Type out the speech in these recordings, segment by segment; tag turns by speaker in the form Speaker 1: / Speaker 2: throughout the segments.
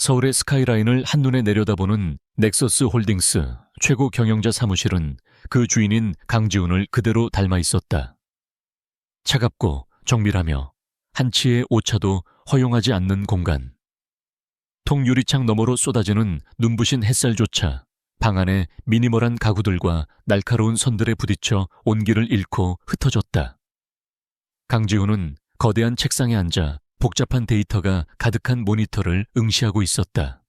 Speaker 1: 서울의 스카이라인을 한눈에 내려다보는 넥서스 홀딩스 최고 경영자 사무실은 그 주인인 강지훈을 그대로 닮아 있었다. 차갑고 정밀하며 한치의 오차도 허용하지 않는 공간. 통유리창 너머로 쏟아지는 눈부신 햇살조차 방 안의 미니멀한 가구들과 날카로운 선들에 부딪혀 온기를 잃고 흩어졌다. 강지훈은 거대한 책상에 앉아 복잡한 데이터가 가득한 모니터를 응시하고 있었다.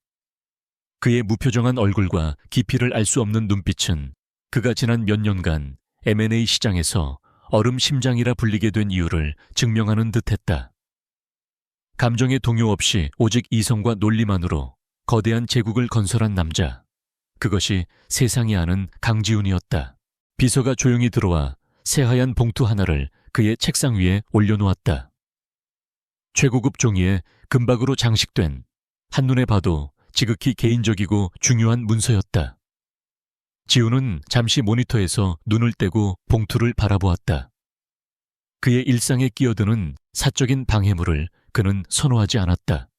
Speaker 1: 그의 무표정한 얼굴과 깊이를 알 수 없는 눈빛은 그가 지난 몇 년간 M&A 시장에서 얼음 심장이라 불리게 된 이유를 증명하는 듯했다. 감정의 동요 없이 오직 이성과 논리만으로 거대한 제국을 건설한 남자. 그것이 세상이 아는 강지훈이었다. 비서가 조용히 들어와 새하얀 봉투 하나를 그의 책상 위에 올려놓았다. 최고급 종이에 금박으로 장식된 한눈에 봐도 지극히 개인적이고 중요한 문서였다. 지훈은 잠시 모니터에서 눈을 떼고 봉투를 바라보았다. 그의 일상에 끼어드는 사적인 방해물을 그는 선호하지 않았다.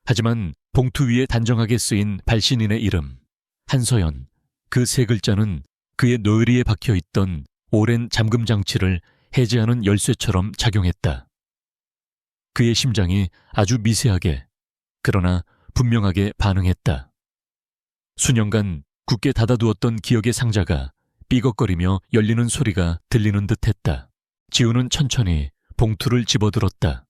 Speaker 1: 하지만 봉투 위에 단정하게 쓰인 발신인의 이름, 한서연, 그 세 글자는 그의 노을이에 박혀있던 오랜 잠금 장치를 해제하는 열쇠처럼 작용했다. 그의 심장이 아주 미세하게, 그러나 분명하게 반응했다. 수년간 굳게 닫아두었던 기억의 상자가 삐걱거리며 열리는 소리가 들리는 듯했다. 지훈은 천천히 봉투를 집어들었다.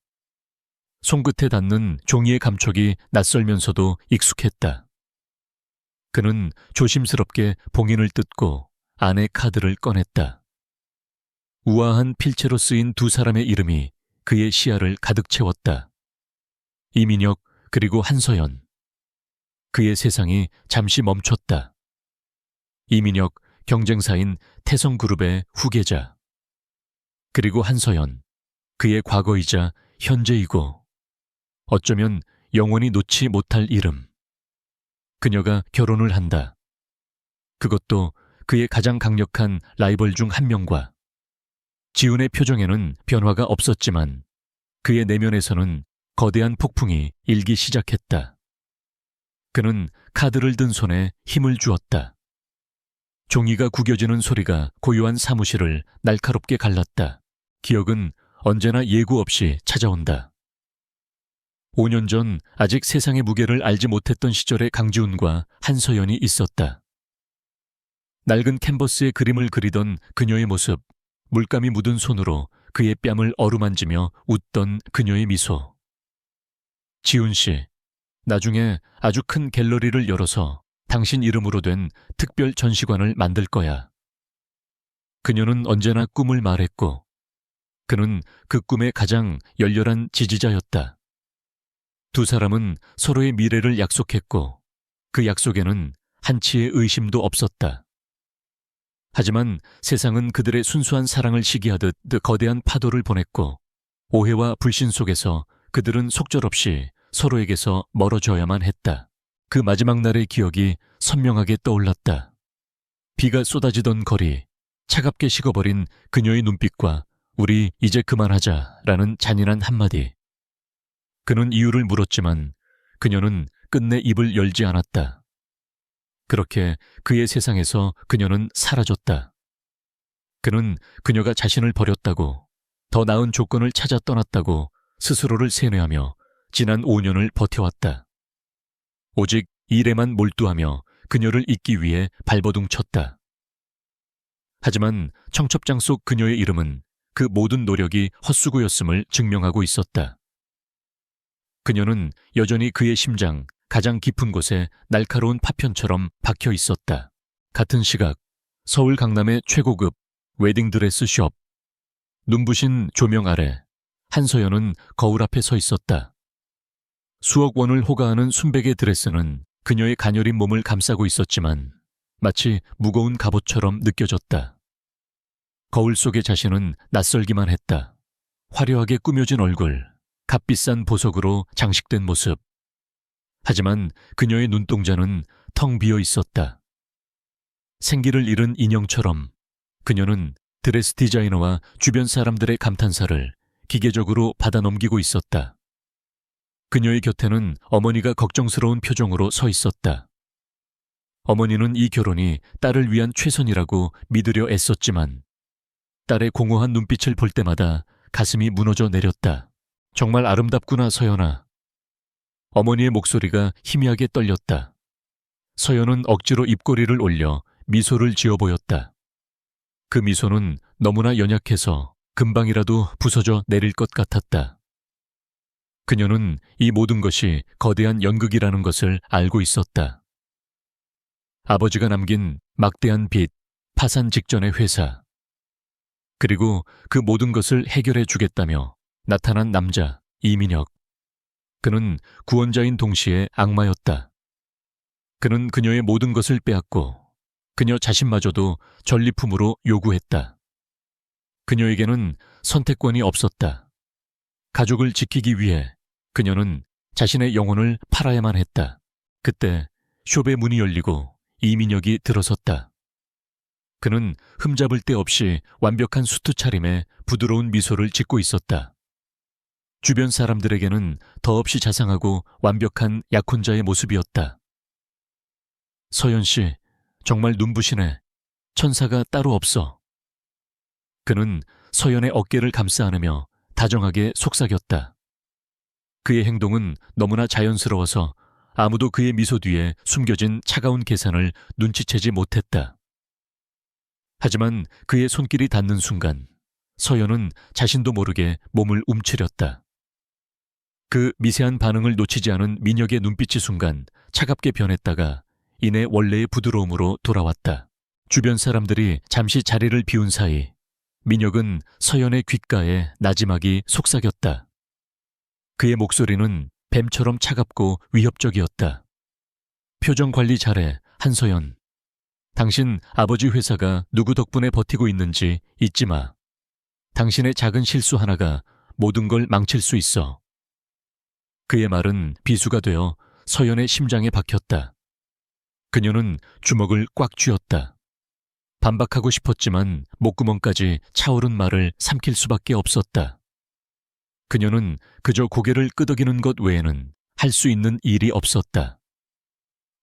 Speaker 1: 손끝에 닿는 종이의 감촉이 낯설면서도 익숙했다. 그는 조심스럽게 봉인을 뜯고 안에 카드를 꺼냈다. 우아한 필체로 쓰인 두 사람의 이름이 그의 시야를 가득 채웠다. 이민혁 그리고 한서연. 그의 세상이 잠시 멈췄다. 이민혁 경쟁사인 태성그룹의 후계자. 그리고 한서연, 그의 과거이자 현재이고 어쩌면 영원히 놓지 못할 이름. 그녀가 결혼을 한다. 그것도 그의 가장 강력한 라이벌 중 한 명과. 지훈의 표정에는 변화가 없었지만 그의 내면에서는 거대한 폭풍이 일기 시작했다. 그는 카드를 든 손에 힘을 주었다. 종이가 구겨지는 소리가 고요한 사무실을 날카롭게 갈랐다. 기억은 언제나 예고 없이 찾아온다. 5년 전 아직 세상의 무게를 알지 못했던 시절의 강지훈과 한서연이 있었다. 낡은 캔버스에 그림을 그리던 그녀의 모습, 물감이 묻은 손으로 그의 뺨을 어루만지며 웃던 그녀의 미소. 지훈 씨, 나중에 아주 큰 갤러리를 열어서 당신 이름으로 된 특별 전시관을 만들 거야. 그녀는 언제나 꿈을 말했고 그는 그 꿈의 가장 열렬한 지지자였다. 두 사람은 서로의 미래를 약속했고 그 약속에는 한치의 의심도 없었다. 하지만 세상은 그들의 순수한 사랑을 시기하듯 거대한 파도를 보냈고 오해와 불신 속에서 그들은 속절없이 서로에게서 멀어져야만 했다. 그 마지막 날의 기억이 선명하게 떠올랐다. 비가 쏟아지던 거리, 차갑게 식어버린 그녀의 눈빛과 우리 이제 그만하자라는 잔인한 한마디. 그는 이유를 물었지만 그녀는 끝내 입을 열지 않았다. 그렇게 그의 세상에서 그녀는 사라졌다. 그는 그녀가 자신을 버렸다고, 더 나은 조건을 찾아 떠났다고 스스로를 세뇌하며 지난 5년을 버텨왔다. 오직 일에만 몰두하며 그녀를 잊기 위해 발버둥 쳤다. 하지만 청첩장 속 그녀의 이름은 그 모든 노력이 헛수고였음을 증명하고 있었다. 그녀는 여전히 그의 심장 가장 깊은 곳에 날카로운 파편처럼 박혀 있었다. 같은 시각 서울 강남의 최고급 웨딩드레스 숍. 눈부신 조명 아래 한서연은 거울 앞에 서 있었다. 수억 원을 호가하는 순백의 드레스는 그녀의 가녀린 몸을 감싸고 있었지만 마치 무거운 갑옷처럼 느껴졌다. 거울 속의 자신은 낯설기만 했다. 화려하게 꾸며진 얼굴, 값비싼 보석으로 장식된 모습. 하지만 그녀의 눈동자는 텅 비어 있었다. 생기를 잃은 인형처럼 그녀는 드레스 디자이너와 주변 사람들의 감탄사를 기계적으로 받아넘기고 있었다. 그녀의 곁에는 어머니가 걱정스러운 표정으로 서 있었다. 어머니는 이 결혼이 딸을 위한 최선이라고 믿으려 애썼지만 딸의 공허한 눈빛을 볼 때마다 가슴이 무너져 내렸다. 정말 아름답구나, 서연아. 어머니의 목소리가 희미하게 떨렸다. 서연은 억지로 입꼬리를 올려 미소를 지어 보였다. 그 미소는 너무나 연약해서 금방이라도 부서져 내릴 것 같았다. 그녀는 이 모든 것이 거대한 연극이라는 것을 알고 있었다. 아버지가 남긴 막대한 빚, 파산 직전의 회사, 그리고 그 모든 것을 해결해 주겠다며 나타난 남자, 이민혁. 그는 구원자인 동시에 악마였다. 그는 그녀의 모든 것을 빼앗고 그녀 자신마저도 전리품으로 요구했다. 그녀에게는 선택권이 없었다. 가족을 지키기 위해 그녀는 자신의 영혼을 팔아야만 했다. 그때 숍의 문이 열리고 이민혁이 들어섰다. 그는 흠잡을 데 없이 완벽한 수트 차림에 부드러운 미소를 짓고 있었다. 주변 사람들에게는 더없이 자상하고 완벽한 약혼자의 모습이었다. 서연 씨, 정말 눈부시네. 천사가 따로 없어. 그는 서연의 어깨를 감싸 안으며 다정하게 속삭였다. 그의 행동은 너무나 자연스러워서 아무도 그의 미소 뒤에 숨겨진 차가운 계산을 눈치채지 못했다. 하지만 그의 손길이 닿는 순간 서연은 자신도 모르게 몸을 움츠렸다. 그 미세한 반응을 놓치지 않은 민혁의 눈빛이 순간 차갑게 변했다가 이내 원래의 부드러움으로 돌아왔다. 주변 사람들이 잠시 자리를 비운 사이 민혁은 서연의 귓가에 나지막이 속삭였다. 그의 목소리는 뱀처럼 차갑고 위협적이었다. 표정 관리 잘해, 한서연. 당신 아버지 회사가 누구 덕분에 버티고 있는지 잊지 마. 당신의 작은 실수 하나가 모든 걸 망칠 수 있어. 그의 말은 비수가 되어 서연의 심장에 박혔다. 그녀는 주먹을 꽉 쥐었다. 반박하고 싶었지만 목구멍까지 차오른 말을 삼킬 수밖에 없었다. 그녀는 그저 고개를 끄덕이는 것 외에는 할 수 있는 일이 없었다.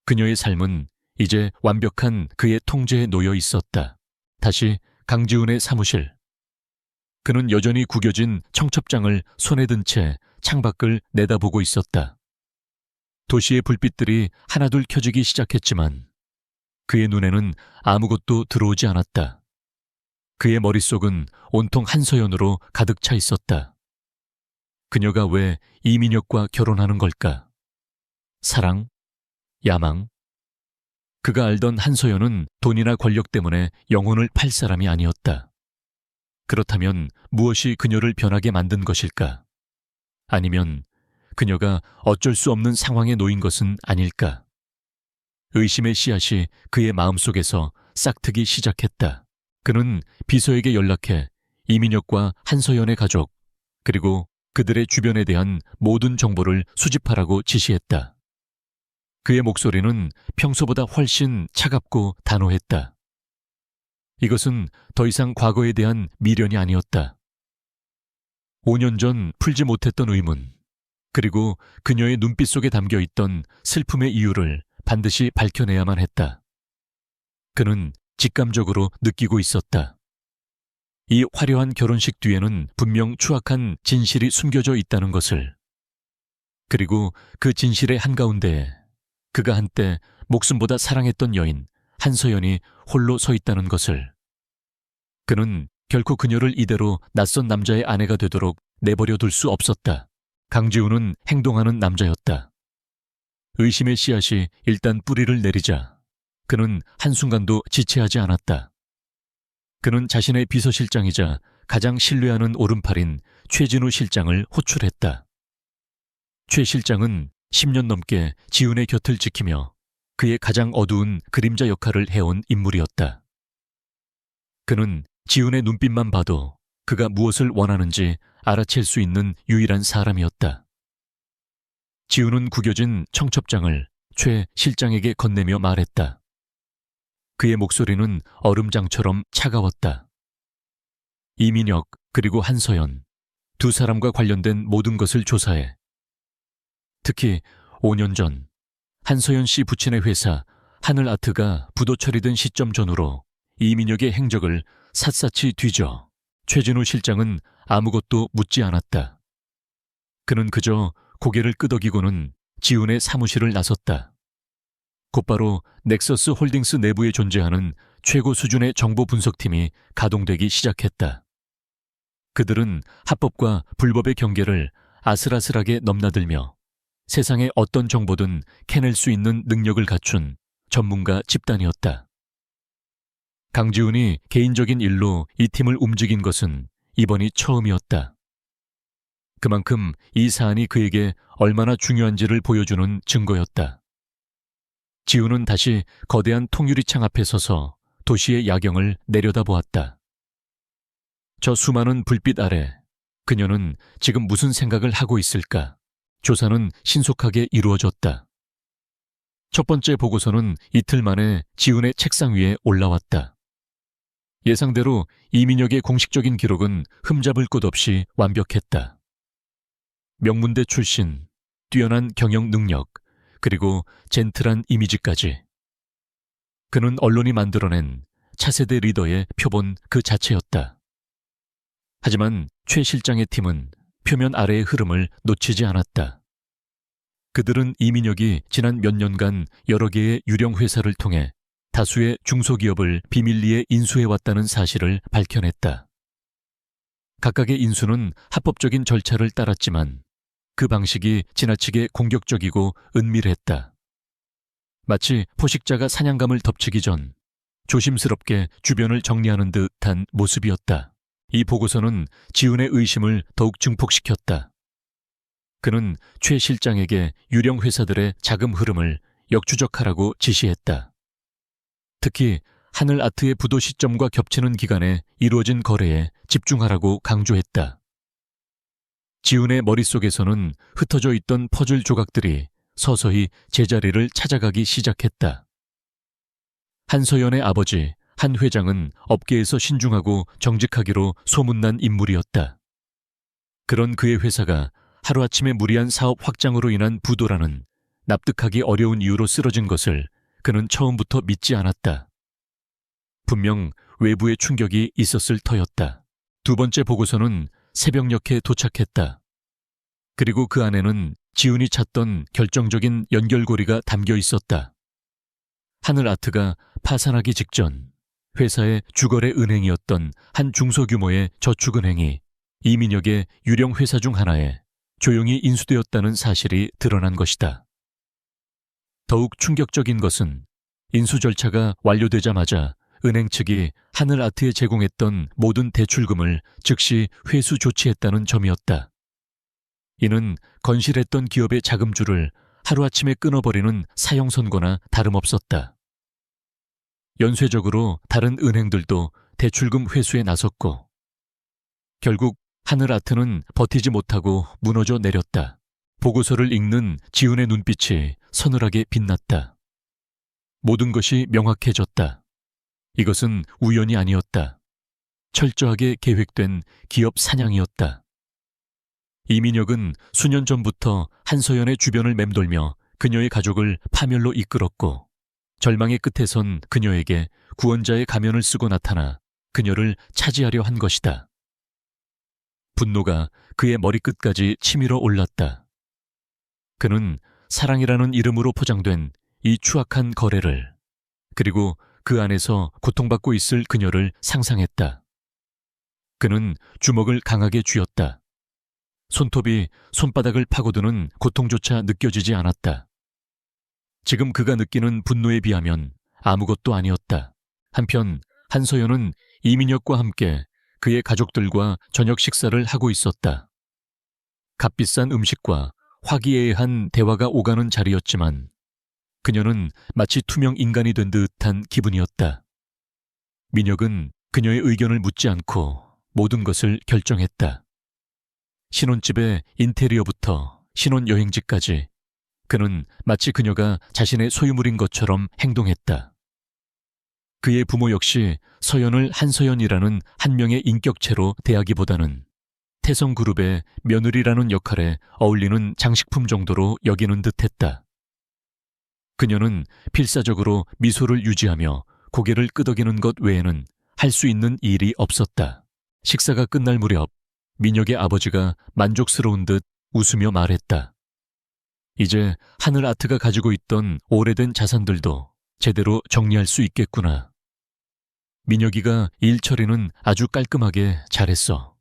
Speaker 1: 그녀의 삶은 이제 완벽한 그의 통제에 놓여 있었다. 다시 강지훈의 사무실. 그는 여전히 구겨진 청첩장을 손에 든 채 창밖을 내다보고 있었다. 도시의 불빛들이 하나둘 켜지기 시작했지만 그의 눈에는 아무것도 들어오지 않았다. 그의 머릿속은 온통 한서연으로 가득 차 있었다. 그녀가 왜 이민혁과 결혼하는 걸까? 사랑? 야망? 그가 알던 한서연은 돈이나 권력 때문에 영혼을 팔 사람이 아니었다. 그렇다면 무엇이 그녀를 변하게 만든 것일까? 아니면 그녀가 어쩔 수 없는 상황에 놓인 것은 아닐까? 의심의 씨앗이 그의 마음속에서 싹트기 시작했다. 그는 비서에게 연락해 이민혁과 한서연의 가족, 그리고 그들의 주변에 대한 모든 정보를 수집하라고 지시했다. 그의 목소리는 평소보다 훨씬 차갑고 단호했다. 이것은 더 이상 과거에 대한 미련이 아니었다. 5년 전 풀지 못했던 의문, 그리고 그녀의 눈빛 속에 담겨 있던 슬픔의 이유를 반드시 밝혀내야만 했다. 그는 직감적으로 느끼고 있었다. 이 화려한 결혼식 뒤에는 분명 추악한 진실이 숨겨져 있다는 것을. 그리고 그 진실의 한가운데에 그가 한때 목숨보다 사랑했던 여인 한서연이 홀로 서 있다는 것을. 그는 결코 그녀를 이대로 낯선 남자의 아내가 되도록 내버려 둘 수 없었다. 강지훈은 행동하는 남자였다. 의심의 씨앗이 일단 뿌리를 내리자 그는 한순간도 지체하지 않았다. 그는 자신의 비서실장이자 가장 신뢰하는 오른팔인 최진우 실장을 호출했다. 최 실장은 10년 넘게 지훈의 곁을 지키며 그의 가장 어두운 그림자 역할을 해온 인물이었다. 그는 지훈의 눈빛만 봐도 그가 무엇을 원하는지 알아챌 수 있는 유일한 사람이었다. 지훈은 구겨진 청첩장을 최 실장에게 건네며 말했다. 그의 목소리는 얼음장처럼 차가웠다. 이민혁 그리고 한서연, 두 사람과 관련된 모든 것을 조사해. 특히 5년 전 한서연 씨 부친의 회사 하늘아트가 부도 처리된 시점 전후로 이민혁의 행적을 샅샅이 뒤져 최진우 실장은 아무것도 묻지 않았다. 그는 그저 고개를 끄덕이고는 지훈의 사무실을 나섰다. 곧바로 넥서스 홀딩스 내부에 존재하는 최고 수준의 정보 분석팀이 가동되기 시작했다. 그들은 합법과 불법의 경계를 아슬아슬하게 넘나들며 세상의 어떤 정보든 캐낼 수 있는 능력을 갖춘 전문가 집단이었다. 강지훈이 개인적인 일로 이 팀을 움직인 것은 이번이 처음이었다. 그만큼 이 사안이 그에게 얼마나 중요한지를 보여주는 증거였다. 지훈은 다시 거대한 통유리창 앞에 서서 도시의 야경을 내려다보았다. 저 수많은 불빛 아래 그녀는 지금 무슨 생각을 하고 있을까? 조사는 신속하게 이루어졌다. 첫 번째 보고서는 이틀 만에 지훈의 책상 위에 올라왔다. 예상대로 이민혁의 공식적인 기록은 흠잡을 곳 없이 완벽했다. 명문대 출신, 뛰어난 경영 능력, 그리고 젠틀한 이미지까지. 그는 언론이 만들어낸 차세대 리더의 표본 그 자체였다. 하지만 최 실장의 팀은 표면 아래의 흐름을 놓치지 않았다. 그들은 이민혁이 지난 몇 년간 여러 개의 유령 회사를 통해 다수의 중소기업을 비밀리에 인수해왔다는 사실을 밝혀냈다. 각각의 인수는 합법적인 절차를 따랐지만 그 방식이 지나치게 공격적이고 은밀했다. 마치 포식자가 사냥감을 덮치기 전 조심스럽게 주변을 정리하는 듯한 모습이었다. 이 보고서는 지훈의 의심을 더욱 증폭시켰다. 그는 최 실장에게 유령 회사들의 자금 흐름을 역추적하라고 지시했다. 특히 하늘아트의 부도 시점과 겹치는 기간에 이루어진 거래에 집중하라고 강조했다. 지훈의 머릿속에서는 흩어져 있던 퍼즐 조각들이 서서히 제자리를 찾아가기 시작했다. 한서연의 아버지 한 회장은 업계에서 신중하고 정직하기로 소문난 인물이었다. 그런 그의 회사가 하루아침에 무리한 사업 확장으로 인한 부도라는 납득하기 어려운 이유로 쓰러진 것을 그는 처음부터 믿지 않았다. 분명 외부의 충격이 있었을 터였다. 두 번째 보고서는 새벽녘에 도착했다. 그리고 그 안에는 지훈이 찾던 결정적인 연결고리가 담겨 있었다. 하늘아트가 파산하기 직전 회사의 주거래 은행이었던 한 중소규모의 저축은행이 이민혁의 유령 회사 중 하나에 조용히 인수되었다는 사실이 드러난 것이다. 더욱 충격적인 것은 인수 절차가 완료되자마자 은행 측이 하늘아트에 제공했던 모든 대출금을 즉시 회수 조치했다는 점이었다. 이는 건실했던 기업의 자금줄을 하루아침에 끊어버리는 사형선고나 다름없었다. 연쇄적으로 다른 은행들도 대출금 회수에 나섰고 결국 하늘아트는 버티지 못하고 무너져 내렸다. 보고서를 읽는 지훈의 눈빛이 서늘하게 빛났다. 모든 것이 명확해졌다. 이것은 우연이 아니었다. 철저하게 계획된 기업 사냥이었다. 이민혁은 수년 전부터 한서연의 주변을 맴돌며 그녀의 가족을 파멸로 이끌었고 절망의 끝에선 그녀에게 구원자의 가면을 쓰고 나타나 그녀를 차지하려 한 것이다. 분노가 그의 머리끝까지 치밀어 올랐다. 그는 사랑이라는 이름으로 포장된 이 추악한 거래를 그리고 그 안에서 고통받고 있을 그녀를 상상했다. 그는 주먹을 강하게 쥐었다. 손톱이 손바닥을 파고드는 고통조차 느껴지지 않았다. 지금 그가 느끼는 분노에 비하면 아무것도 아니었다. 한편 한서연은 이민혁과 함께 그의 가족들과 저녁 식사를 하고 있었다. 값비싼 음식과 화기애애한 대화가 오가는 자리였지만 그녀는 마치 투명 인간이 된 듯한 기분이었다. 민혁은 그녀의 의견을 묻지 않고 모든 것을 결정했다. 신혼집의 인테리어부터 신혼여행지까지 그는 마치 그녀가 자신의 소유물인 것처럼 행동했다. 그의 부모 역시 서연을 한서연이라는 한 명의 인격체로 대하기보다는 태성그룹의 며느리라는 역할에 어울리는 장식품 정도로 여기는 듯했다. 그녀는 필사적으로 미소를 유지하며 고개를 끄덕이는 것 외에는 할 수 있는 일이 없었다. 식사가 끝날 무렵 민혁의 아버지가 만족스러운 듯 웃으며 말했다. 이제 하늘아트가 가지고 있던 오래된 자산들도 제대로 정리할 수 있겠구나. 민혁이가 일 처리는 아주 깔끔하게 잘했어.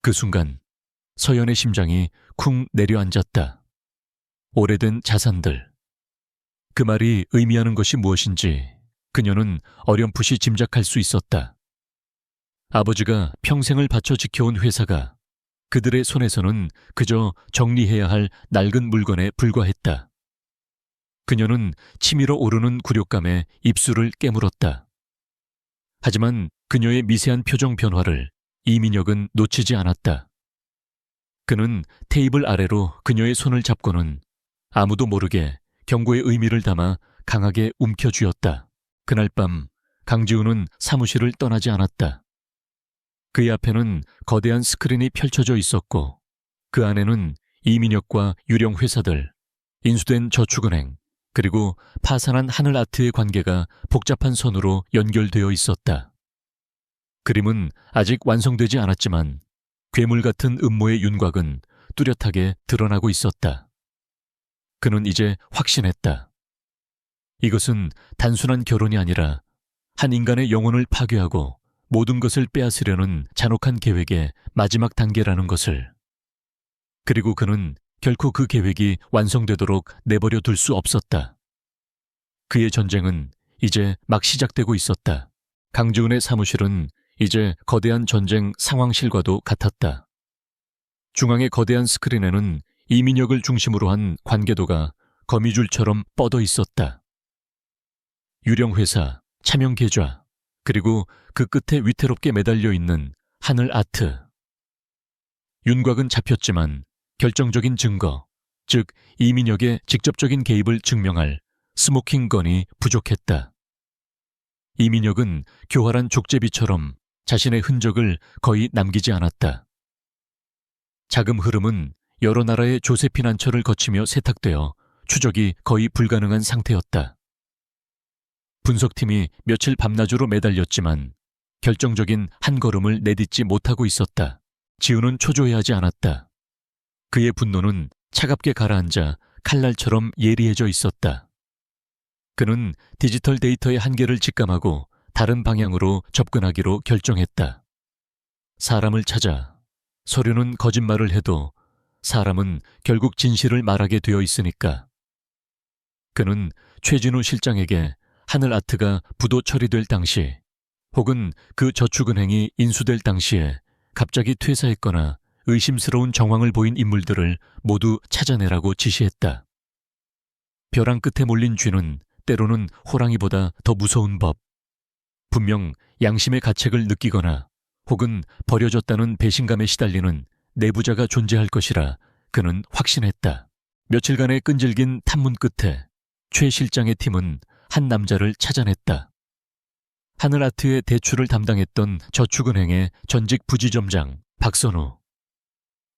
Speaker 1: 그 순간 서연의 심장이 쿵 내려앉았다. 오래된 자산들. 그 말이 의미하는 것이 무엇인지 그녀는 어렴풋이 짐작할 수 있었다. 아버지가 평생을 바쳐 지켜온 회사가 그들의 손에서는 그저 정리해야 할 낡은 물건에 불과했다. 그녀는 치밀어 오르는 굴욕감에 입술을 깨물었다. 하지만 그녀의 미세한 표정 변화를 이민혁은 놓치지 않았다. 그는 테이블 아래로 그녀의 손을 잡고는 아무도 모르게 경고의 의미를 담아 강하게 움켜쥐었다. 그날 밤 강지우는 사무실을 떠나지 않았다. 그의 앞에는 거대한 스크린이 펼쳐져 있었고 그 안에는 이민혁과 유령 회사들, 인수된 저축은행, 그리고 파산한 하늘아트의 관계가 복잡한 선으로 연결되어 있었다. 그림은 아직 완성되지 않았지만 괴물 같은 음모의 윤곽은 뚜렷하게 드러나고 있었다. 그는 이제 확신했다. 이것은 단순한 결혼이 아니라 한 인간의 영혼을 파괴하고 모든 것을 빼앗으려는 잔혹한 계획의 마지막 단계라는 것을. 그리고 그는 결코 그 계획이 완성되도록 내버려 둘 수 없었다. 그의 전쟁은 이제 막 시작되고 있었다. 강지훈의 사무실은 이제 거대한 전쟁 상황실과도 같았다. 중앙의 거대한 스크린에는 이민혁을 중심으로 한 관계도가 거미줄처럼 뻗어 있었다. 유령회사, 차명계좌, 그리고 그 끝에 위태롭게 매달려 있는 하늘아트. 윤곽은 잡혔지만 결정적인 증거, 즉 이민혁의 직접적인 개입을 증명할 스모킹건이 부족했다. 이민혁은 교활한 족제비처럼 자신의 흔적을 거의 남기지 않았다. 자금 흐름은 여러 나라의 조세핀 안처를 거치며 세탁되어 추적이 거의 불가능한 상태였다. 분석팀이 며칠 밤낮으로 매달렸지만 결정적인 한 걸음을 내딛지 못하고 있었다. 지우는 초조해하지 않았다. 그의 분노는 차갑게 가라앉아 칼날처럼 예리해져 있었다. 그는 디지털 데이터의 한계를 직감하고 다른 방향으로 접근하기로 결정했다. 사람을 찾아. 서류는 거짓말을 해도 사람은 결국 진실을 말하게 되어 있으니까. 그는 최진우 실장에게 하늘아트가 부도 처리될 당시 혹은 그 저축은행이 인수될 당시에 갑자기 퇴사했거나 의심스러운 정황을 보인 인물들을 모두 찾아내라고 지시했다. 벼랑 끝에 몰린 쥐는 때로는 호랑이보다 더 무서운 법. 분명 양심의 가책을 느끼거나 혹은 버려졌다는 배신감에 시달리는 내부자가 존재할 것이라 그는 확신했다. 며칠간의 끈질긴 탐문 끝에 최 실장의 팀은 한 남자를 찾아냈다. 하늘아트의 대출을 담당했던 저축은행의 전직 부지점장 박선우.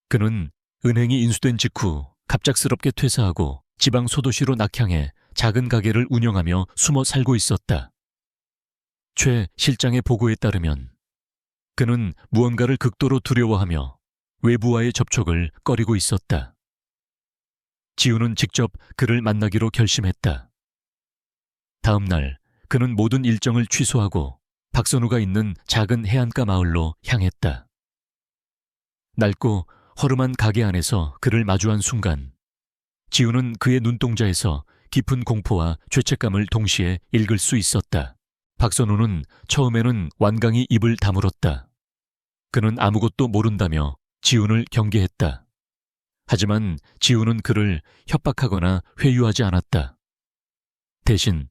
Speaker 1: 그는 은행이 인수된 직후 갑작스럽게 퇴사하고 지방 소도시로 낙향해 작은 가게를 운영하며 숨어 살고 있었다. 최 실장의 보고에 따르면 그는 무언가를 극도로 두려워하며 외부와의 접촉을 꺼리고 있었다. 지우는 직접 그를 만나기로 결심했다. 다음 날 그는 모든 일정을 취소하고 박선우가 있는 작은 해안가 마을로 향했다. 낡고 허름한 가게 안에서 그를 마주한 순간 지우는 그의 눈동자에서 깊은 공포와 죄책감을 동시에 읽을 수 있었다. 박선우는 처음에는 완강히 입을 다물었다. 그는 아무것도 모른다며 지훈을 경계했다. 하지만 지훈은 그를 협박하거나 회유하지 않았다. 대신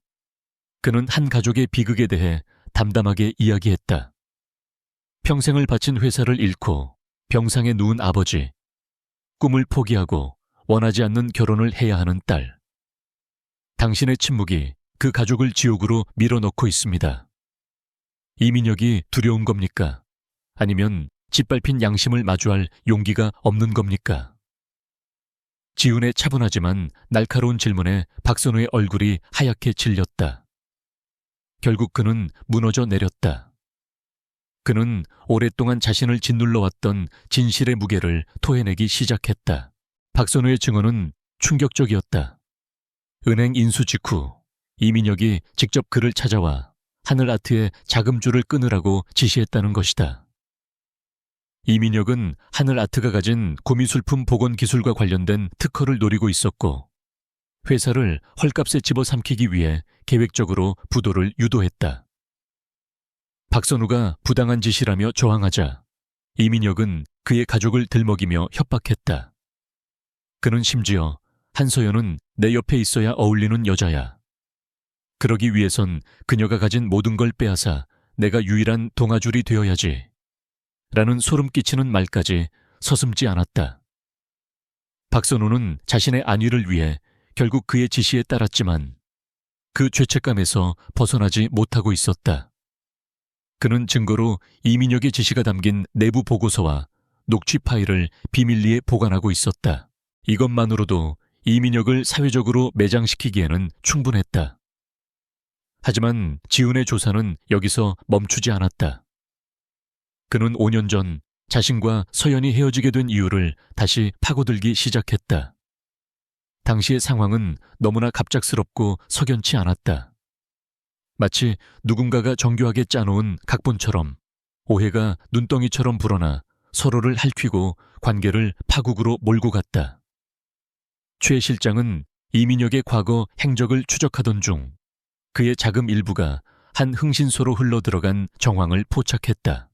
Speaker 1: 그는 한 가족의 비극에 대해 담담하게 이야기했다. 평생을 바친 회사를 잃고 병상에 누운 아버지, 꿈을 포기하고 원하지 않는 결혼을 해야 하는 딸. 당신의 침묵이 그 가족을 지옥으로 밀어넣고 있습니다. 이민혁이 두려운 겁니까? 아니면 짓밟힌 양심을 마주할 용기가 없는 겁니까? 지훈의 차분하지만 날카로운 질문에 박선우의 얼굴이 하얗게 질렸다. 결국 그는 무너져 내렸다. 그는 오랫동안 자신을 짓눌러왔던 진실의 무게를 토해내기 시작했다. 박선우의 증언은 충격적이었다. 은행 인수 직후 이민혁이 직접 그를 찾아와 하늘아트의 자금줄을 끊으라고 지시했다는 것이다. 이민혁은 하늘아트가 가진 고미술품 복원 기술과 관련된 특허를 노리고 있었고 회사를 헐값에 집어삼키기 위해 계획적으로 부도를 유도했다. 박선우가 부당한 짓이라며 저항하자 이민혁은 그의 가족을 들먹이며 협박했다. 그는 심지어 한서연은 내 옆에 있어야 어울리는 여자야. 그러기 위해선 그녀가 가진 모든 걸 빼앗아 내가 유일한 동아줄이 되어야지. 라는 소름 끼치는 말까지 서슴지 않았다. 박선우는 자신의 안위를 위해 결국 그의 지시에 따랐지만 그 죄책감에서 벗어나지 못하고 있었다. 그는 증거로 이민혁의 지시가 담긴 내부 보고서와 녹취 파일을 비밀리에 보관하고 있었다. 이것만으로도 이민혁을 사회적으로 매장시키기에는 충분했다. 하지만 지훈의 조사는 여기서 멈추지 않았다. 그는 5년 전 자신과 서연이 헤어지게 된 이유를 다시 파고들기 시작했다. 당시의 상황은 너무나 갑작스럽고 석연치 않았다. 마치 누군가가 정교하게 짜놓은 각본처럼 오해가 눈덩이처럼 불어나 서로를 핥히고 관계를 파국으로 몰고 갔다. 최 실장은 이민혁의 과거 행적을 추적하던 중 그의 자금 일부가 한 흥신소로 흘러들어간 정황을 포착했다.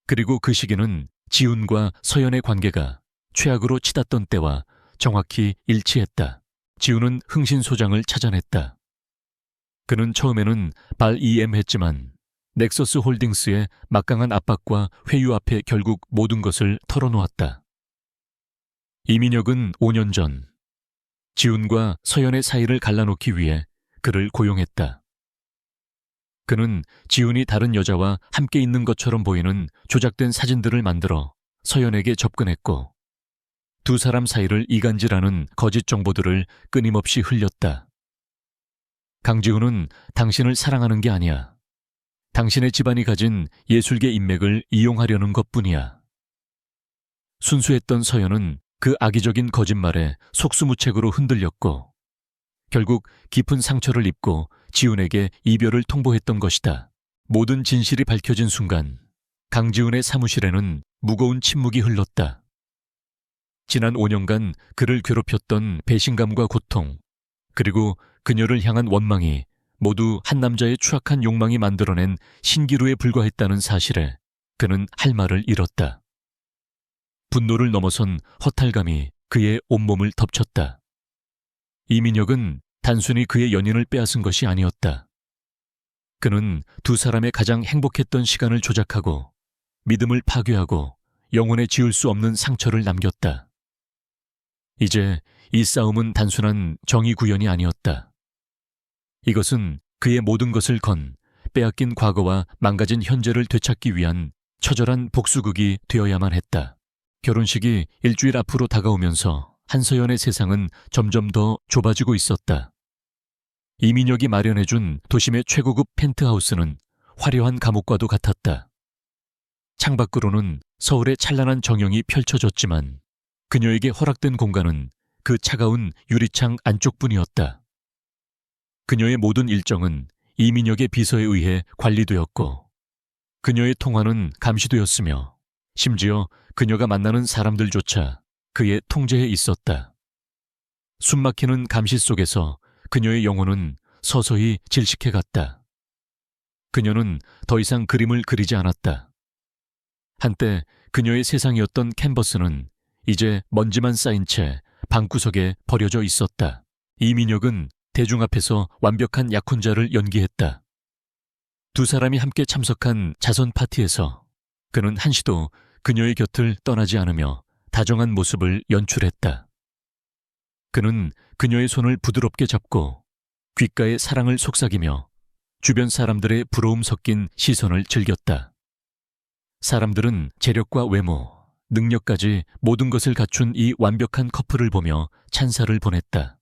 Speaker 1: 그리고 그 시기는 지훈과 서연의 관계가 최악으로 치닫던 때와 정확히 일치했다. 지훈은 흥신소장을 찾아냈다. 그는 처음에는 발이엠했지만 넥서스 홀딩스의 막강한 압박과 회유 앞에 결국 모든 것을 털어놓았다. 이민혁은 5년 전 지훈과 서연의 사이를 갈라놓기 위해 그를 고용했다. 그는 지훈이 다른 여자와 함께 있는 것처럼 보이는 조작된 사진들을 만들어 서연에게 접근했고 두 사람 사이를 이간질하는 거짓 정보들을 끊임없이 흘렸다. 강지훈은 당신을 사랑하는 게 아니야. 당신의 집안이 가진 예술계 인맥을 이용하려는 것뿐이야. 순수했던 서연은 그 악의적인 거짓말에 속수무책으로 흔들렸고 결국 깊은 상처를 입고 지훈에게 이별을 통보했던 것이다. 모든 진실이 밝혀진 순간 강지훈의 사무실에는 무거운 침묵이 흘렀다. 지난 5년간 그를 괴롭혔던 배신감과 고통, 그리고 그녀를 향한 원망이 모두 한 남자의 추악한 욕망이 만들어낸 신기루에 불과했다는 사실에 그는 할 말을 잃었다. 분노를 넘어선 허탈감이 그의 온몸을 덮쳤다. 이민혁은 단순히 그의 연인을 빼앗은 것이 아니었다. 그는 두 사람의 가장 행복했던 시간을 조작하고 믿음을 파괴하고 영혼에 지울 수 없는 상처를 남겼다. 이제 이 싸움은 단순한 정의 구현이 아니었다. 이것은 그의 모든 것을 건 빼앗긴 과거와 망가진 현재를 되찾기 위한 처절한 복수극이 되어야만 했다. 결혼식이 일주일 앞으로 다가오면서 한서연의 세상은 점점 더 좁아지고 있었다. 이민혁이 마련해준 도심의 최고급 펜트하우스는 화려한 감옥과도 같았다. 창밖으로는 서울의 찬란한 정영이 펼쳐졌지만 그녀에게 허락된 공간은 그 차가운 유리창 안쪽뿐이었다. 그녀의 모든 일정은 이민혁의 비서에 의해 관리되었고 그녀의 통화는 감시되었으며 심지어 그녀가 만나는 사람들조차 그의 통제에 있었다. 숨막히는 감시 속에서 그녀의 영혼은 서서히 질식해갔다. 그녀는 더 이상 그림을 그리지 않았다. 한때 그녀의 세상이었던 캔버스는 이제 먼지만 쌓인 채 방구석에 버려져 있었다. 이민혁은 대중 앞에서 완벽한 약혼자를 연기했다. 두 사람이 함께 참석한 자선 파티에서 그는 한시도 그녀의 곁을 떠나지 않으며 다정한 모습을 연출했다. 그는 그녀의 손을 부드럽게 잡고 귓가에 사랑을 속삭이며 주변 사람들의 부러움 섞인 시선을 즐겼다. 사람들은 재력과 외모, 능력까지 모든 것을 갖춘 이 완벽한 커플을 보며 찬사를 보냈다.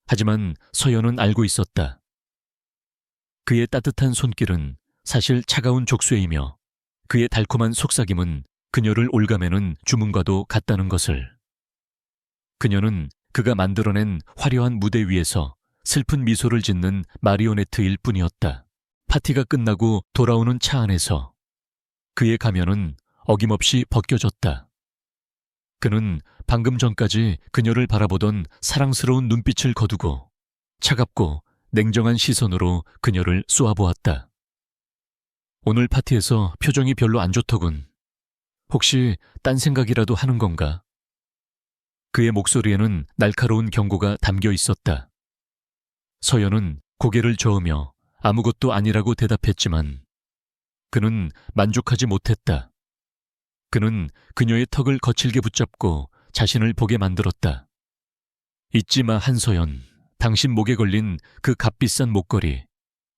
Speaker 1: 하지만 서연은 알고 있었다. 그의 따뜻한 손길은 사실 차가운 족쇄이며 그의 달콤한 속삭임은 그녀를 올가매는 주문과도 같다는 것을. 그녀는 그가 만들어낸 화려한 무대 위에서 슬픈 미소를 짓는 마리오네트일 뿐이었다. 파티가 끝나고 돌아오는 차 안에서 그의 가면은 어김없이 벗겨졌다. 그는 방금 전까지 그녀를 바라보던 사랑스러운 눈빛을 거두고 차갑고 냉정한 시선으로 그녀를 쏘아보았다. 오늘 파티에서 표정이 별로 안 좋더군. 혹시 딴 생각이라도 하는 건가? 그의 목소리에는 날카로운 경고가 담겨 있었다. 서연은 고개를 저으며 아무것도 아니라고 대답했지만 그는 만족하지 못했다. 그는 그녀의 턱을 거칠게 붙잡고 자신을 보게 만들었다. 잊지 마, 한서연. 당신 목에 걸린 그 값비싼 목걸이,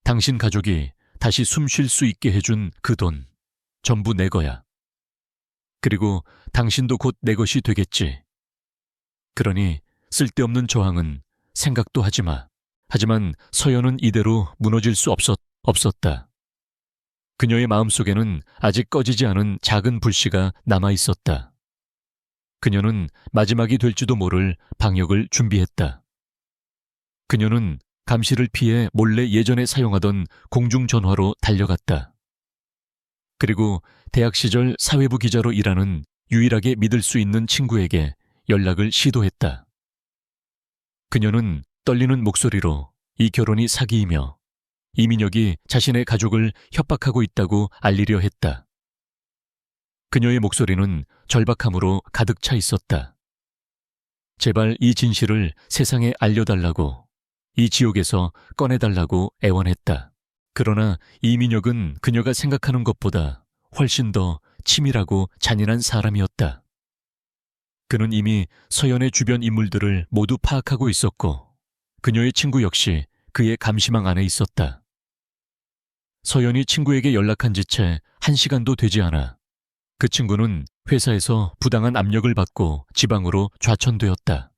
Speaker 1: 당신 가족이 다시 숨 쉴 수 있게 해준 그 돈, 전부 내 거야. 그리고 당신도 곧 내 것이 되겠지. 그러니 쓸데없는 저항은 생각도 하지 마. 하지만 서연은 이대로 무너질 수 없었다. 그녀의 마음속에는 아직 꺼지지 않은 작은 불씨가 남아있었다. 그녀는 마지막이 될지도 모를 방역을 준비했다. 그녀는 감시를 피해 몰래 예전에 사용하던 공중전화로 달려갔다. 그리고 대학 시절 사회부 기자로 일하는 유일하게 믿을 수 있는 친구에게 연락을 시도했다. 그녀는 떨리는 목소리로 이 결혼이 사기이며 이민혁이 자신의 가족을 협박하고 있다고 알리려 했다. 그녀의 목소리는 절박함으로 가득 차 있었다. 제발 이 진실을 세상에 알려달라고, 이 지옥에서 꺼내달라고 애원했다. 그러나 이민혁은 그녀가 생각하는 것보다 훨씬 더 치밀하고 잔인한 사람이었다. 그는 이미 서연의 주변 인물들을 모두 파악하고 있었고 그녀의 친구 역시 그의 감시망 안에 있었다. 서연이 친구에게 연락한 지 채 1시간도 되지 않아 그 친구는 회사에서 부당한 압력을 받고 지방으로 좌천되었다.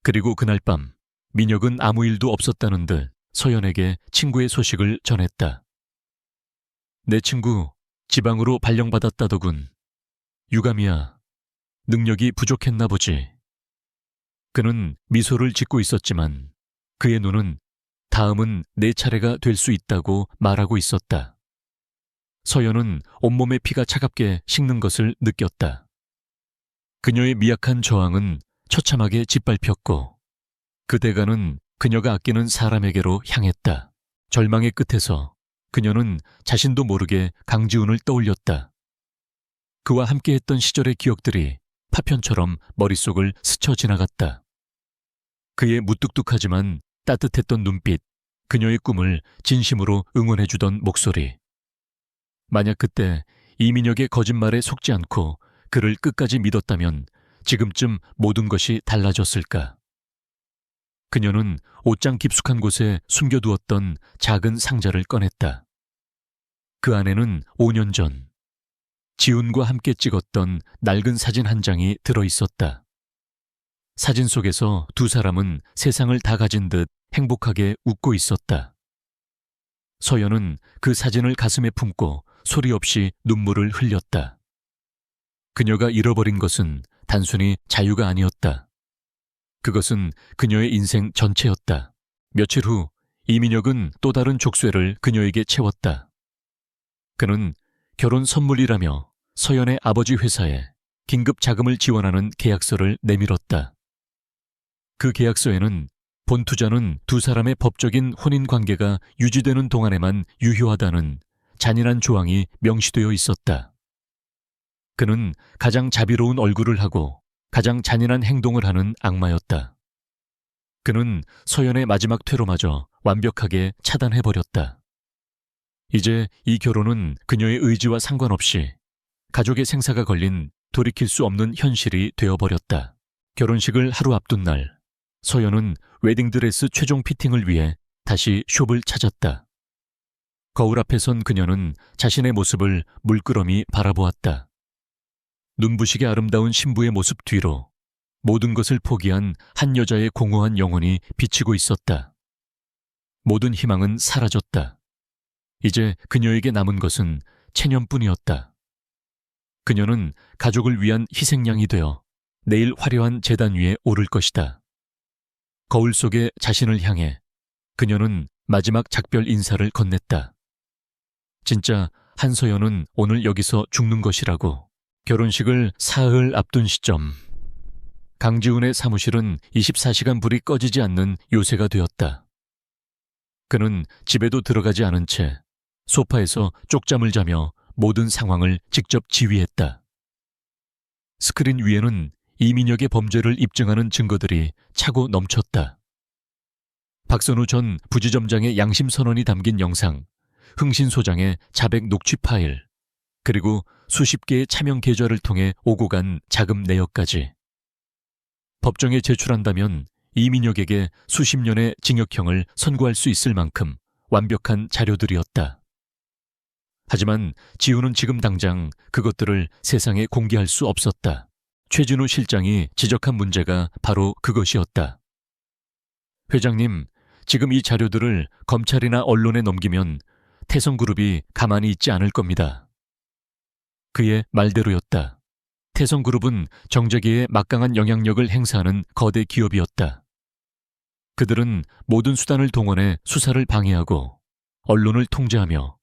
Speaker 1: 그리고 그날 밤 민혁은 아무 일도 없었다는 듯 서연에게 친구의 소식을 전했다. 내 친구 지방으로 발령받았다더군. 유감이야. 능력이 부족했나 보지. 그는 미소를 짓고 있었지만 그의 눈은 다음은 내 차례가 될 수 있다고 말하고 있었다. 서연은 온몸의 피가 차갑게 식는 것을 느꼈다. 그녀의 미약한 저항은 처참하게 짓밟혔고 그 대가는 그녀가 아끼는 사람에게로 향했다. 절망의 끝에서 그녀는 자신도 모르게 강지훈을 떠올렸다. 그와 함께했던 시절의 기억들이 파편처럼 머릿속을 스쳐 지나갔다. 그의 무뚝뚝하지만 따뜻했던 눈빛, 그녀의 꿈을 진심으로 응원해주던 목소리. 만약 그때 이민혁의 거짓말에 속지 않고 그를 끝까지 믿었다면 지금쯤 모든 것이 달라졌을까. 그녀는 옷장 깊숙한 곳에 숨겨두었던 작은 상자를 꺼냈다. 그 안에는 5년 전 지훈과 함께 찍었던 낡은 사진 한 장이 들어있었다. 사진 속에서 두 사람은 세상을 다 가진 듯 행복하게 웃고 있었다. 서연은 그 사진을 가슴에 품고 소리 없이 눈물을 흘렸다. 그녀가 잃어버린 것은 단순히 자유가 아니었다. 그것은 그녀의 인생 전체였다. 며칠 후 이민혁은 또 다른 족쇄를 그녀에게 채웠다. 그는 결혼 선물이라며 서연의 아버지 회사에 긴급 자금을 지원하는 계약서를 내밀었다. 그 계약서에는 본 투자는 두 사람의 법적인 혼인 관계가 유지되는 동안에만 유효하다는 잔인한 조항이 명시되어 있었다. 그는 가장 자비로운 얼굴을 하고 가장 잔인한 행동을 하는 악마였다. 그는 서연의 마지막 퇴로마저 완벽하게 차단해버렸다. 이제 이 결혼은 그녀의 의지와 상관없이 가족의 생사가 걸린 돌이킬 수 없는 현실이 되어버렸다. 결혼식을 하루 앞둔 날, 서연은 웨딩드레스 최종 피팅을 위해 다시 숍을 찾았다. 거울 앞에 선 그녀는 자신의 모습을 물끄러미 바라보았다. 눈부시게 아름다운 신부의 모습 뒤로 모든 것을 포기한 한 여자의 공허한 영혼이 비치고 있었다. 모든 희망은 사라졌다. 이제 그녀에게 남은 것은 체념뿐이었다. 그녀는 가족을 위한 희생양이 되어 내일 화려한 제단 위에 오를 것이다. 거울 속의 자신을 향해 그녀는 마지막 작별 인사를 건넸다. 진짜 한서연은 오늘 여기서 죽는 것이라고. 결혼식을 사흘 앞둔 시점, 강지훈의 사무실은 24시간 불이 꺼지지 않는 요새가 되었다. 그는 집에도 들어가지 않은 채 소파에서 쪽잠을 자며 모든 상황을 직접 지휘했다. 스크린 위에는 이민혁의 범죄를 입증하는 증거들이 차고 넘쳤다. 박선우 전 부지점장의 양심 선언이 담긴 영상, 흥신 소장의 자백 녹취 파일, 그리고 수십 개의 차명 계좌를 통해 오고 간 자금 내역까지. 법정에 제출한다면 이민혁에게 수십 년의 징역형을 선고할 수 있을 만큼 완벽한 자료들이었다. 하지만 지우는 지금 당장 그것들을 세상에 공개할 수 없었다. 최진우 실장이 지적한 문제가 바로 그것이었다. 회장님, 지금 이 자료들을 검찰이나 언론에 넘기면 태성그룹이 가만히 있지 않을 겁니다. 그의 말대로였다. 태성그룹은 정재계에 막강한 영향력을 행사하는 거대 기업이었다. 그들은 모든 수단을 동원해 수사를 방해하고 언론을 통제하며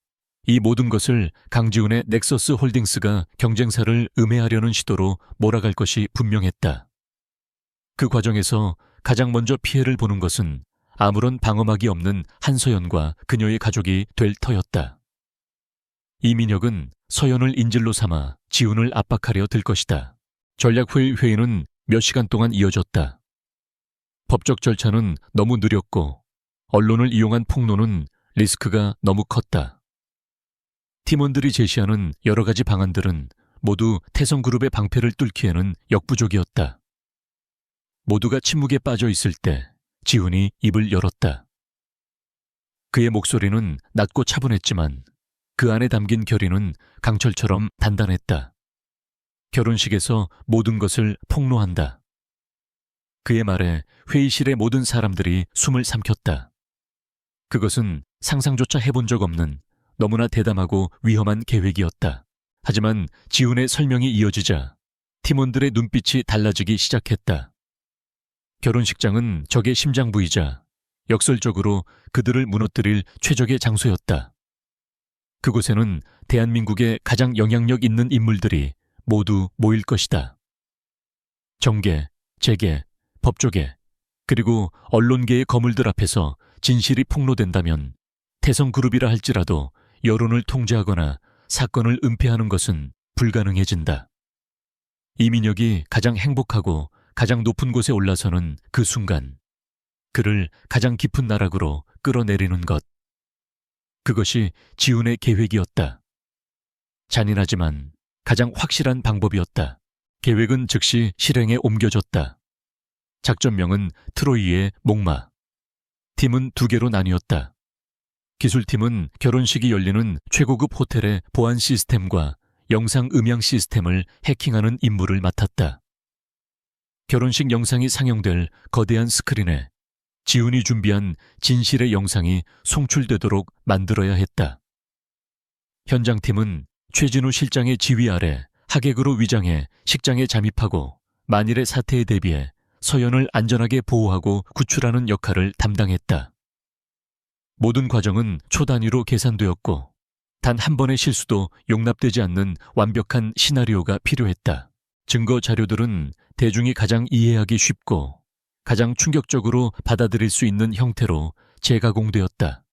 Speaker 1: 이 모든 것을 강지훈의 넥서스 홀딩스가 경쟁사를 음해하려는 시도로 몰아갈 것이 분명했다. 그 과정에서 가장 먼저 피해를 보는 것은 아무런 방어막이 없는 한서연과 그녀의 가족이 될 터였다. 이민혁은 서연을 인질로 삼아 지훈을 압박하려 들 것이다. 전략회의 회의는 몇 시간 동안 이어졌다. 법적 절차는 너무 느렸고 언론을 이용한 폭로는 리스크가 너무 컸다. 팀원들이 제시하는 여러 가지 방안들은 모두 태성그룹의 방패를 뚫기에는 역부족이었다. 모두가 침묵에 빠져 있을 때 지훈이 입을 열었다. 그의 목소리는 낮고 차분했지만 그 안에 담긴 결의는 강철처럼 단단했다. 결혼식에서 모든 것을 폭로한다. 그의 말에 회의실의 모든 사람들이 숨을 삼켰다. 그것은 상상조차 해본 적 없는 너무나 대담하고 위험한 계획이었다. 하지만 지훈의 설명이 이어지자 팀원들의 눈빛이 달라지기 시작했다. 결혼식장은 적의 심장부이자 역설적으로 그들을 무너뜨릴 최적의 장소였다. 그곳에는 대한민국의 가장 영향력 있는 인물들이 모두 모일 것이다. 정계, 재계, 법조계, 그리고 언론계의 거물들 앞에서 진실이 폭로된다면 태성그룹이라 할지라도 여론을 통제하거나 사건을 은폐하는 것은 불가능해진다. 이민혁이 가장 행복하고 가장 높은 곳에 올라서는 그 순간 그를 가장 깊은 나락으로 끌어내리는 것. 그것이 지훈의 계획이었다. 잔인하지만 가장 확실한 방법이었다. 계획은 즉시 실행에 옮겨졌다. 작전명은 트로이의 목마. 팀은 두 개로 나뉘었다. 기술팀은 결혼식이 열리는 최고급 호텔의 보안 시스템과 영상 음향 시스템을 해킹하는 임무를 맡았다. 결혼식 영상이 상영될 거대한 스크린에 지훈이 준비한 진실의 영상이 송출되도록 만들어야 했다. 현장팀은 최진우 실장의 지휘 아래 하객으로 위장해 식장에 잠입하고 만일의 사태에 대비해 서연을 안전하게 보호하고 구출하는 역할을 담당했다. 모든 과정은 초단위로 계산되었고 단 한 번의 실수도 용납되지 않는 완벽한 시나리오가 필요했다. 증거 자료들은 대중이 가장 이해하기 쉽고 가장 충격적으로 받아들일 수 있는 형태로 재가공되었다.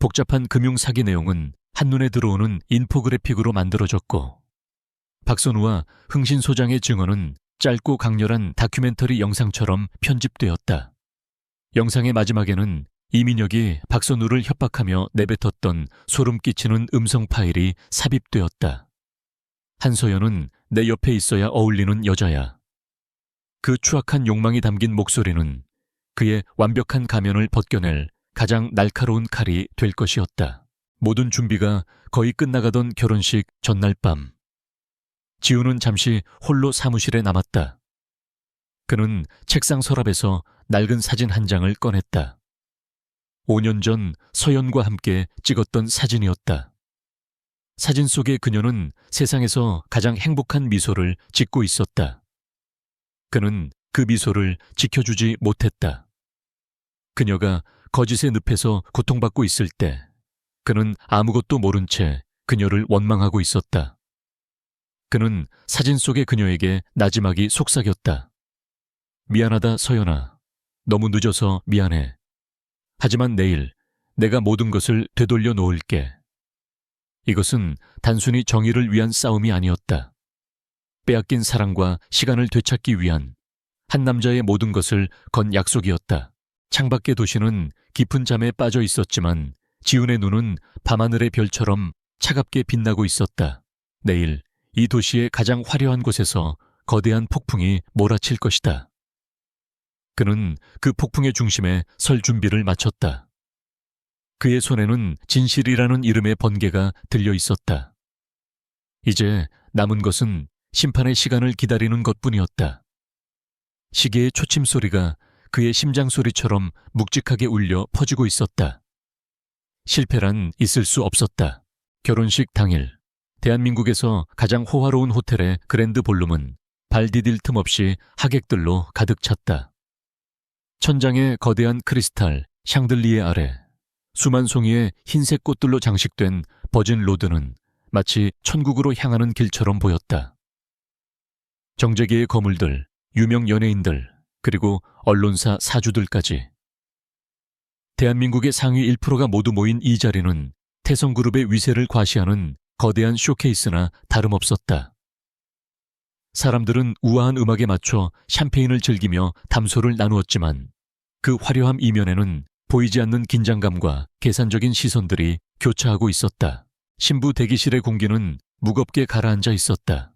Speaker 1: 복잡한 금융 사기 내용은 한눈에 들어오는 인포그래픽으로 만들어졌고 박선우와 흥신 소장의 증언은 짧고 강렬한 다큐멘터리 영상처럼 편집되었다. 영상의 마지막에는 이민혁이 박선우를 협박하며 내뱉었던 소름 끼치는 음성 파일이 삽입되었다. 한서연은 내 옆에 있어야 어울리는 여자야. 그 추악한 욕망이 담긴 목소리는 그의 완벽한 가면을 벗겨낼 가장 날카로운 칼이 될 것이었다. 모든 준비가 거의 끝나가던 결혼식 전날 밤, 지우는 잠시 홀로 사무실에 남았다. 그는 책상 서랍에서 낡은 사진 한 장을 꺼냈다. 5년 전 서연과 함께 찍었던 사진이었다. 사진 속의 그녀는 세상에서 가장 행복한 미소를 짓고 있었다. 그는 그 미소를 지켜주지 못했다. 그녀가 거짓의 늪에서 고통받고 있을 때 그는 아무것도 모른 채 그녀를 원망하고 있었다. 그는 사진 속의 그녀에게 나지막이 속삭였다. 미안하다, 서연아. 너무 늦어서 미안해. 하지만 내일 내가 모든 것을 되돌려 놓을게. 이것은 단순히 정의를 위한 싸움이 아니었다. 빼앗긴 사랑과 시간을 되찾기 위한 한 남자의 모든 것을 건 약속이었다. 창밖의 도시는 깊은 잠에 빠져 있었지만 지훈의 눈은 밤하늘의 별처럼 차갑게 빛나고 있었다. 내일 이 도시의 가장 화려한 곳에서 거대한 폭풍이 몰아칠 것이다. 그는 그 폭풍의 중심에 설 준비를 마쳤다. 그의 손에는 진실이라는 이름의 번개가 들려 있었다. 이제 남은 것은 심판의 시간을 기다리는 것뿐이었다. 시계의 초침 소리가 그의 심장 소리처럼 묵직하게 울려 퍼지고 있었다. 실패란 있을 수 없었다. 결혼식 당일, 대한민국에서 가장 호화로운 호텔의 그랜드 볼룸은 발 디딜 틈 없이 하객들로 가득 찼다. 천장에 거대한 크리스탈 샹들리에 아래 수만 송이의 흰색 꽃들로 장식된 버진 로드는 마치 천국으로 향하는 길처럼 보였다. 정재계의 거물들, 유명 연예인들, 그리고 언론사 사주들까지. 대한민국의 상위 1%가 모두 모인 이 자리는 태성그룹의 위세를 과시하는 거대한 쇼케이스나 다름없었다. 사람들은 우아한 음악에 맞춰 샴페인을 즐기며 담소를 나누었지만 그 화려함 이면에는 보이지 않는 긴장감과 계산적인 시선들이 교차하고 있었다. 신부 대기실의 공기는 무겁게 가라앉아 있었다.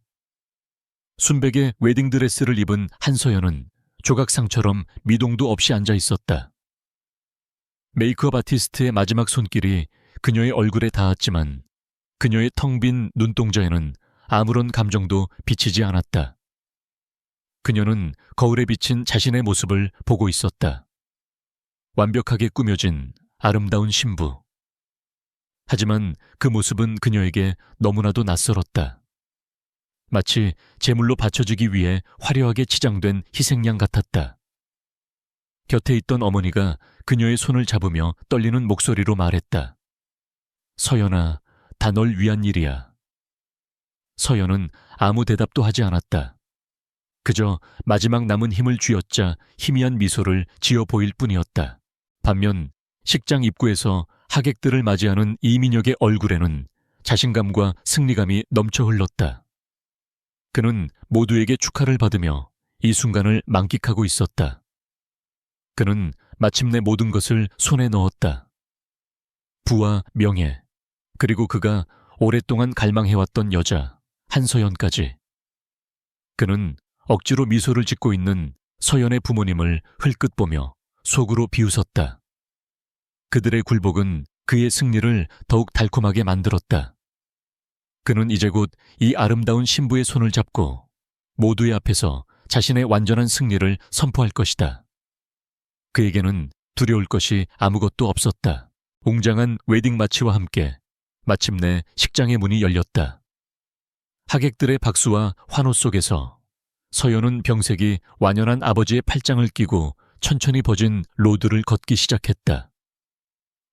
Speaker 1: 순백의 웨딩드레스를 입은 한서연은 조각상처럼 미동도 없이 앉아 있었다. 메이크업 아티스트의 마지막 손길이 그녀의 얼굴에 닿았지만 그녀의 텅 빈 눈동자에는 아무런 감정도 비치지 않았다. 그녀는 거울에 비친 자신의 모습을 보고 있었다. 완벽하게 꾸며진 아름다운 신부. 하지만 그 모습은 그녀에게 너무나도 낯설었다. 마치 제물로 바쳐지기 위해 화려하게 치장된 희생양 같았다. 곁에 있던 어머니가 그녀의 손을 잡으며 떨리는 목소리로 말했다. 서연아, 다 널 위한 일이야. 서연은 아무 대답도 하지 않았다. 그저 마지막 남은 힘을 쥐어짜 희미한 미소를 지어 보일 뿐이었다. 반면 식장 입구에서 하객들을 맞이하는 이민혁의 얼굴에는 자신감과 승리감이 넘쳐 흘렀다. 그는 모두에게 축하를 받으며 이 순간을 만끽하고 있었다. 그는 마침내 모든 것을 손에 넣었다. 부와 명예, 그리고 그가 오랫동안 갈망해왔던 여자, 한서연까지. 그는 억지로 미소를 짓고 있는 서연의 부모님을 흘끗 보며 속으로 비웃었다. 그들의 굴복은 그의 승리를 더욱 달콤하게 만들었다. 그는 이제 곧 이 아름다운 신부의 손을 잡고 모두의 앞에서 자신의 완전한 승리를 선포할 것이다. 그에게는 두려울 것이 아무것도 없었다. 웅장한 웨딩 마치와 함께 마침내 식장의 문이 열렸다. 하객들의 박수와 환호 속에서 서연은 병색이 완연한 아버지의 팔짱을 끼고 천천히 버진 로드를 걷기 시작했다.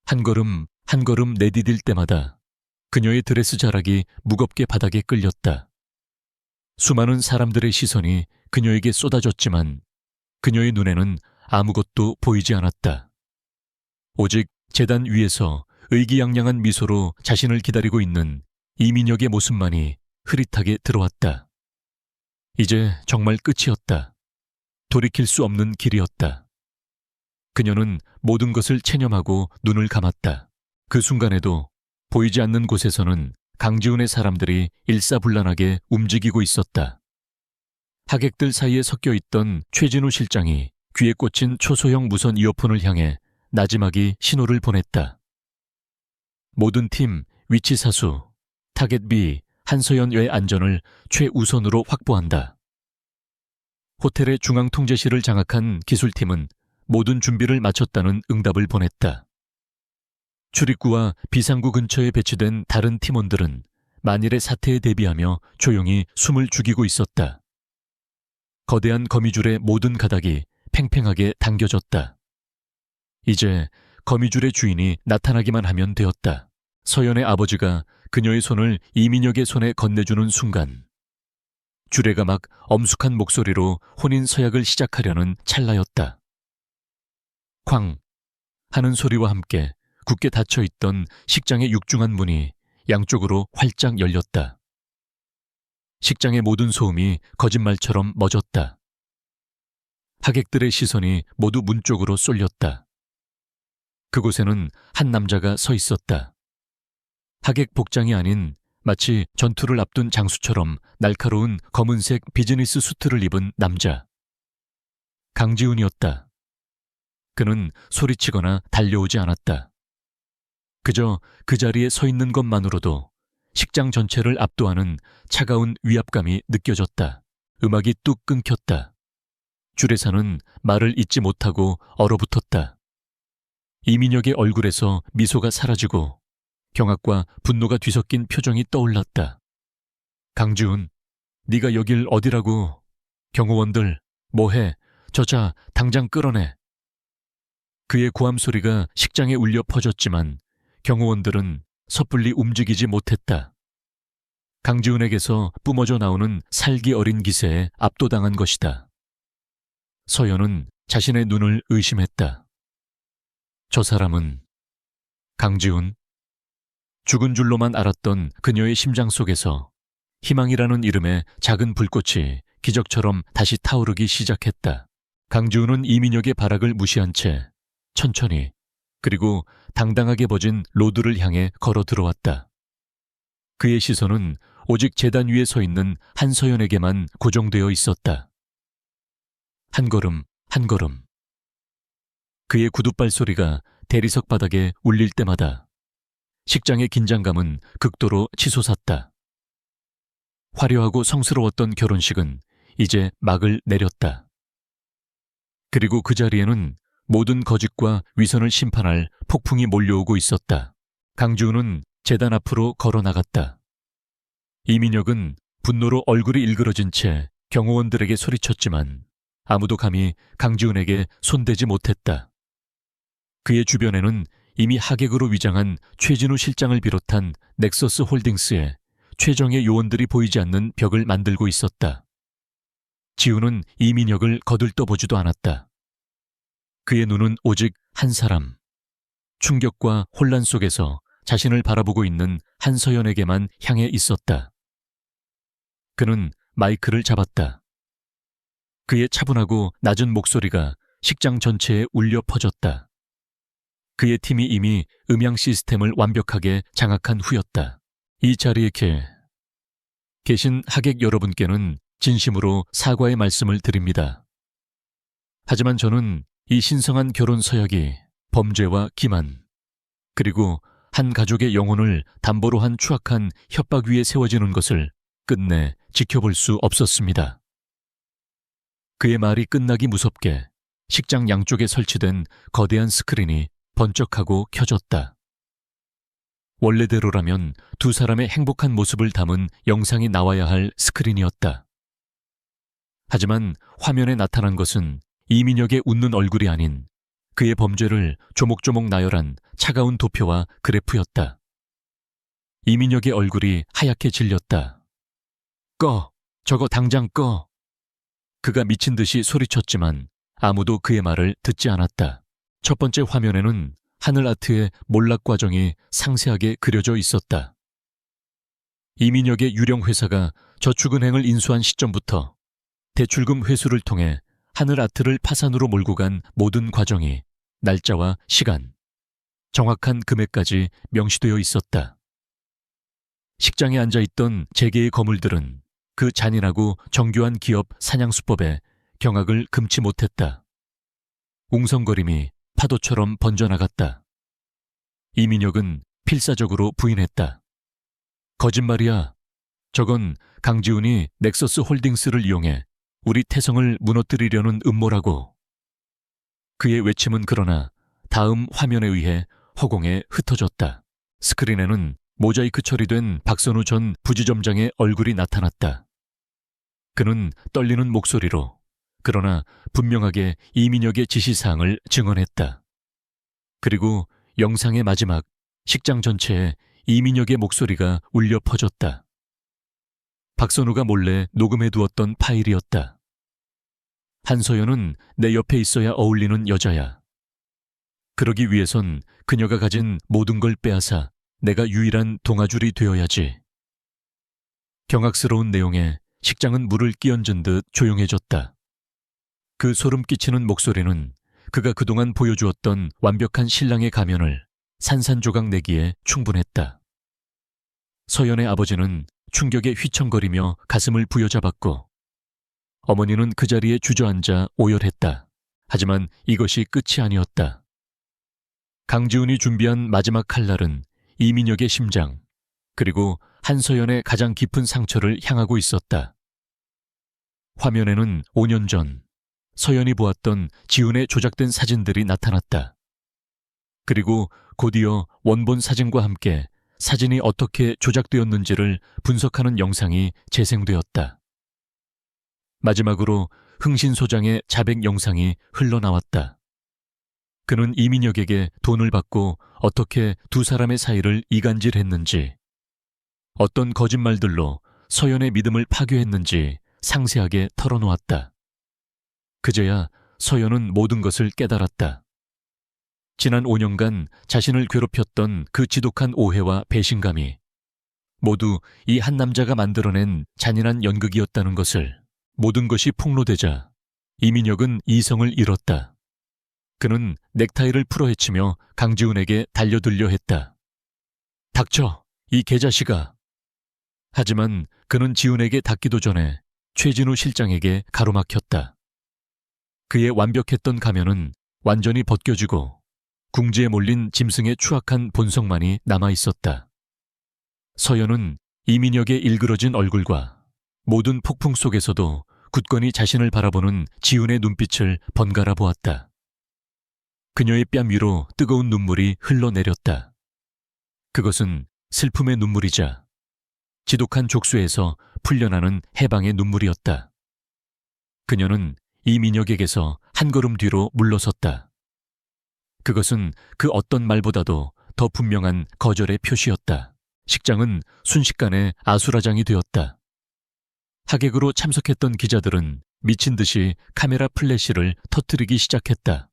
Speaker 1: 한 걸음 한 걸음 내디딜 때마다 그녀의 드레스 자락이 무겁게 바닥에 끌렸다. 수많은 사람들의 시선이 그녀에게 쏟아졌지만 그녀의 눈에는 아무것도 보이지 않았다. 오직 제단 위에서 의기양양한 미소로 자신을 기다리고 있는 이민혁의 모습만이 흐릿하게 들어왔다. 이제 정말 끝이었다. 돌이킬 수 없는 길이었다. 그녀는 모든 것을 체념하고 눈을 감았다. 그 순간에도 보이지 않는 곳에서는 강지훈의 사람들이 일사불란하게 움직이고 있었다. 하객들 사이에 섞여 있던 최진우 실장이 귀에 꽂힌 초소형 무선 이어폰을 향해 나지막이 신호를 보냈다. 모든 팀 위치 사수, 타겟 B 한서연의 안전을 최우선으로 확보한다. 호텔의 중앙통제실을 장악한 기술팀은 모든 준비를 마쳤다는 응답을 보냈다. 출입구와 비상구 근처에 배치된 다른 팀원들은 만일의 사태에 대비하며 조용히 숨을 죽이고 있었다. 거대한 거미줄의 모든 가닥이 팽팽하게 당겨졌다. 이제 거미줄의 주인이 나타나기만 하면 되었다. 서연의 아버지가 그녀의 손을 이민혁의 손에 건네주는 순간 주례가 막 엄숙한 목소리로 혼인 서약을 시작하려는 찰나였다. 쾅 하는 소리와 함께 굳게 닫혀있던 식장의 육중한 문이 양쪽으로 활짝 열렸다. 식장의 모든 소음이 거짓말처럼 멎었다. 하객들의 시선이 모두 문 쪽으로 쏠렸다. 그곳에는 한 남자가 서 있었다. 하객 복장이 아닌 마치 전투를 앞둔 장수처럼 날카로운 검은색 비즈니스 수트를 입은 남자. 강지훈이었다. 그는 소리치거나 달려오지 않았다. 그저 그 자리에 서 있는 것만으로도 식장 전체를 압도하는 차가운 위압감이 느껴졌다. 음악이 뚝 끊겼다. 주례사는 말을 잇지 못하고 얼어붙었다. 이민혁의 얼굴에서 미소가 사라지고 경악과 분노가 뒤섞인 표정이 떠올랐다. 강지훈, 네가 여길 어디라고? 경호원들, 뭐해? 저자 당장 끌어내. 그의 고함 소리가 식장에 울려 퍼졌지만 경호원들은 섣불리 움직이지 못했다. 강지훈에게서 뿜어져 나오는 살기 어린 기세에 압도당한 것이다. 서연은 자신의 눈을 의심했다. 저 사람은 강지훈? 죽은 줄로만 알았던 그녀의 심장 속에서 희망이라는 이름의 작은 불꽃이 기적처럼 다시 타오르기 시작했다. 강지훈은 이민혁의 발악을 무시한 채 천천히 그리고 당당하게 벗은 로드를 향해 걸어 들어왔다. 그의 시선은 오직 제단 위에 서 있는 한서연에게만 고정되어 있었다. 한 걸음, 한 걸음. 그의 구둣발 소리가 대리석 바닥에 울릴 때마다 식장의 긴장감은 극도로 치솟았다. 화려하고 성스러웠던 결혼식은 이제 막을 내렸다. 그리고 그 자리에는 모든 거짓과 위선을 심판할 폭풍이 몰려오고 있었다. 강지훈은 제단 앞으로 걸어 나갔다. 이민혁은 분노로 얼굴이 일그러진 채 경호원들에게 소리쳤지만 아무도 감히 강지훈에게 손대지 못했다. 그의 주변에는 이미 하객으로 위장한 최진우 실장을 비롯한 넥서스 홀딩스의 최정예 요원들이 보이지 않는 벽을 만들고 있었다. 지훈은 이민혁을 거들떠보지도 않았다. 그의 눈은 오직 한 사람, 충격과 혼란 속에서 자신을 바라보고 있는 한서연에게만 향해 있었다. 그는 마이크를 잡았다. 그의 차분하고 낮은 목소리가 식장 전체에 울려 퍼졌다. 그의 팀이 이미 음향 시스템을 완벽하게 장악한 후였다. 이 자리에 계신 하객 여러분께는 진심으로 사과의 말씀을 드립니다. 하지만 저는 이 신성한 결혼 서약이 범죄와 기만, 그리고 한 가족의 영혼을 담보로 한 추악한 협박 위에 세워지는 것을 끝내 지켜볼 수 없었습니다. 그의 말이 끝나기 무섭게 식장 양쪽에 설치된 거대한 스크린이 번쩍하고 켜졌다. 원래대로라면 두 사람의 행복한 모습을 담은 영상이 나와야 할 스크린이었다. 하지만 화면에 나타난 것은 이민혁의 웃는 얼굴이 아닌 그의 범죄를 조목조목 나열한 차가운 도표와 그래프였다. 이민혁의 얼굴이 하얗게 질렸다. 꺼! 저거 당장 꺼! 그가 미친 듯이 소리쳤지만 아무도 그의 말을 듣지 않았다. 첫 번째 화면에는 하늘 아트의 몰락 과정이 상세하게 그려져 있었다. 이민혁의 유령 회사가 저축은행을 인수한 시점부터 대출금 회수를 통해 하늘 아트를 파산으로 몰고 간 모든 과정이 날짜와 시간, 정확한 금액까지 명시되어 있었다. 식장에 앉아있던 재계의 거물들은 그 잔인하고 정교한 기업 사냥수법에 경악을 금치 못했다. 웅성거림이 파도처럼 번져나갔다. 이민혁은 필사적으로 부인했다. 거짓말이야. 저건 강지훈이 넥서스 홀딩스를 이용해 우리 태성을 무너뜨리려는 음모라고. 그의 외침은 그러나 다음 화면에 의해 허공에 흩어졌다. 스크린에는 모자이크 처리된 박선우 전 부지점장의 얼굴이 나타났다. 그는 떨리는 목소리로 그러나 분명하게 이민혁의 지시사항을 증언했다. 그리고 영상의 마지막 식장 전체에 이민혁의 목소리가 울려 퍼졌다. 박선우가 몰래 녹음해두었던 파일이었다. 한서연은 내 옆에 있어야 어울리는 여자야. 그러기 위해선 그녀가 가진 모든 걸 빼앗아 내가 유일한 동아줄이 되어야지. 경악스러운 내용에 식장은 물을 끼얹은 듯 조용해졌다. 그 소름 끼치는 목소리는 그가 그동안 보여주었던 완벽한 신랑의 가면을 산산조각 내기에 충분했다. 서연의 아버지는 충격에 휘청거리며 가슴을 부여잡았고 어머니는 그 자리에 주저앉아 오열했다. 하지만 이것이 끝이 아니었다. 강지훈이 준비한 마지막 칼날은 이민혁의 심장, 그리고 한서연의 가장 깊은 상처를 향하고 있었다. 화면에는 5년 전 서연이 보았던 지훈의 조작된 사진들이 나타났다. 그리고 곧이어 원본 사진과 함께 사진이 어떻게 조작되었는지를 분석하는 영상이 재생되었다. 마지막으로 흥신소장의 자백 영상이 흘러나왔다. 그는 이민혁에게 돈을 받고 어떻게 두 사람의 사이를 이간질했는지, 어떤 거짓말들로 서연의 믿음을 파괴했는지 상세하게 털어놓았다. 그제야 서연은 모든 것을 깨달았다. 지난 5년간 자신을 괴롭혔던 그 지독한 오해와 배신감이 모두 이 한 남자가 만들어낸 잔인한 연극이었다는 것을. 모든 것이 폭로되자 이민혁은 이성을 잃었다. 그는 넥타이를 풀어헤치며 강지훈에게 달려들려 했다. 닥쳐, 이 개자식아. 하지만 그는 지훈에게 닿기도 전에 최진우 실장에게 가로막혔다. 그의 완벽했던 가면은 완전히 벗겨지고 궁지에 몰린 짐승의 추악한 본성만이 남아있었다. 서연은 이민혁의 일그러진 얼굴과 모든 폭풍 속에서도 굳건히 자신을 바라보는 지훈의 눈빛을 번갈아 보았다. 그녀의 뺨 위로 뜨거운 눈물이 흘러내렸다. 그것은 슬픔의 눈물이자 지독한 족수에서 풀려나는 해방의 눈물이었다. 그녀는 이민혁에게서 한 걸음 뒤로 물러섰다. 그것은 그 어떤 말보다도 더 분명한 거절의 표시였다. 식장은 순식간에 아수라장이 되었다. 하객으로 참석했던 기자들은 미친 듯이 카메라 플래시를 터뜨리기 시작했다.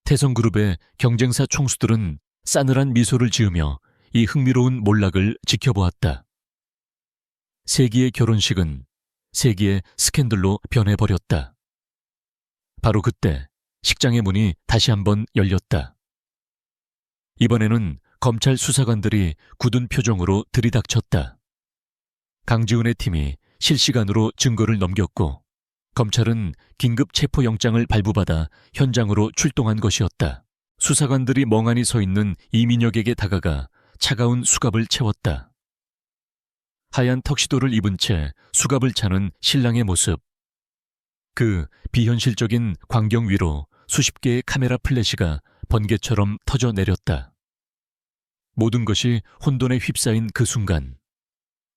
Speaker 1: 태성그룹의 경쟁사 총수들은 싸늘한 미소를 지으며 이 흥미로운 몰락을 지켜보았다. 세기의 결혼식은 세기의 스캔들로 변해버렸다. 바로 그때 식장의 문이 다시 한번 열렸다. 이번에는 검찰 수사관들이 굳은 표정으로 들이닥쳤다. 강지훈의 팀이 실시간으로 증거를 넘겼고 검찰은 긴급 체포영장을 발부받아 현장으로 출동한 것이었다. 수사관들이 멍하니 서 있는 이민혁에게 다가가 차가운 수갑을 채웠다. 하얀 턱시도를 입은 채 수갑을 차는 신랑의 모습. 그 비현실적인 광경 위로 수십 개의 카메라 플래시가 번개처럼 터져 내렸다. 모든 것이 혼돈에 휩싸인 그 순간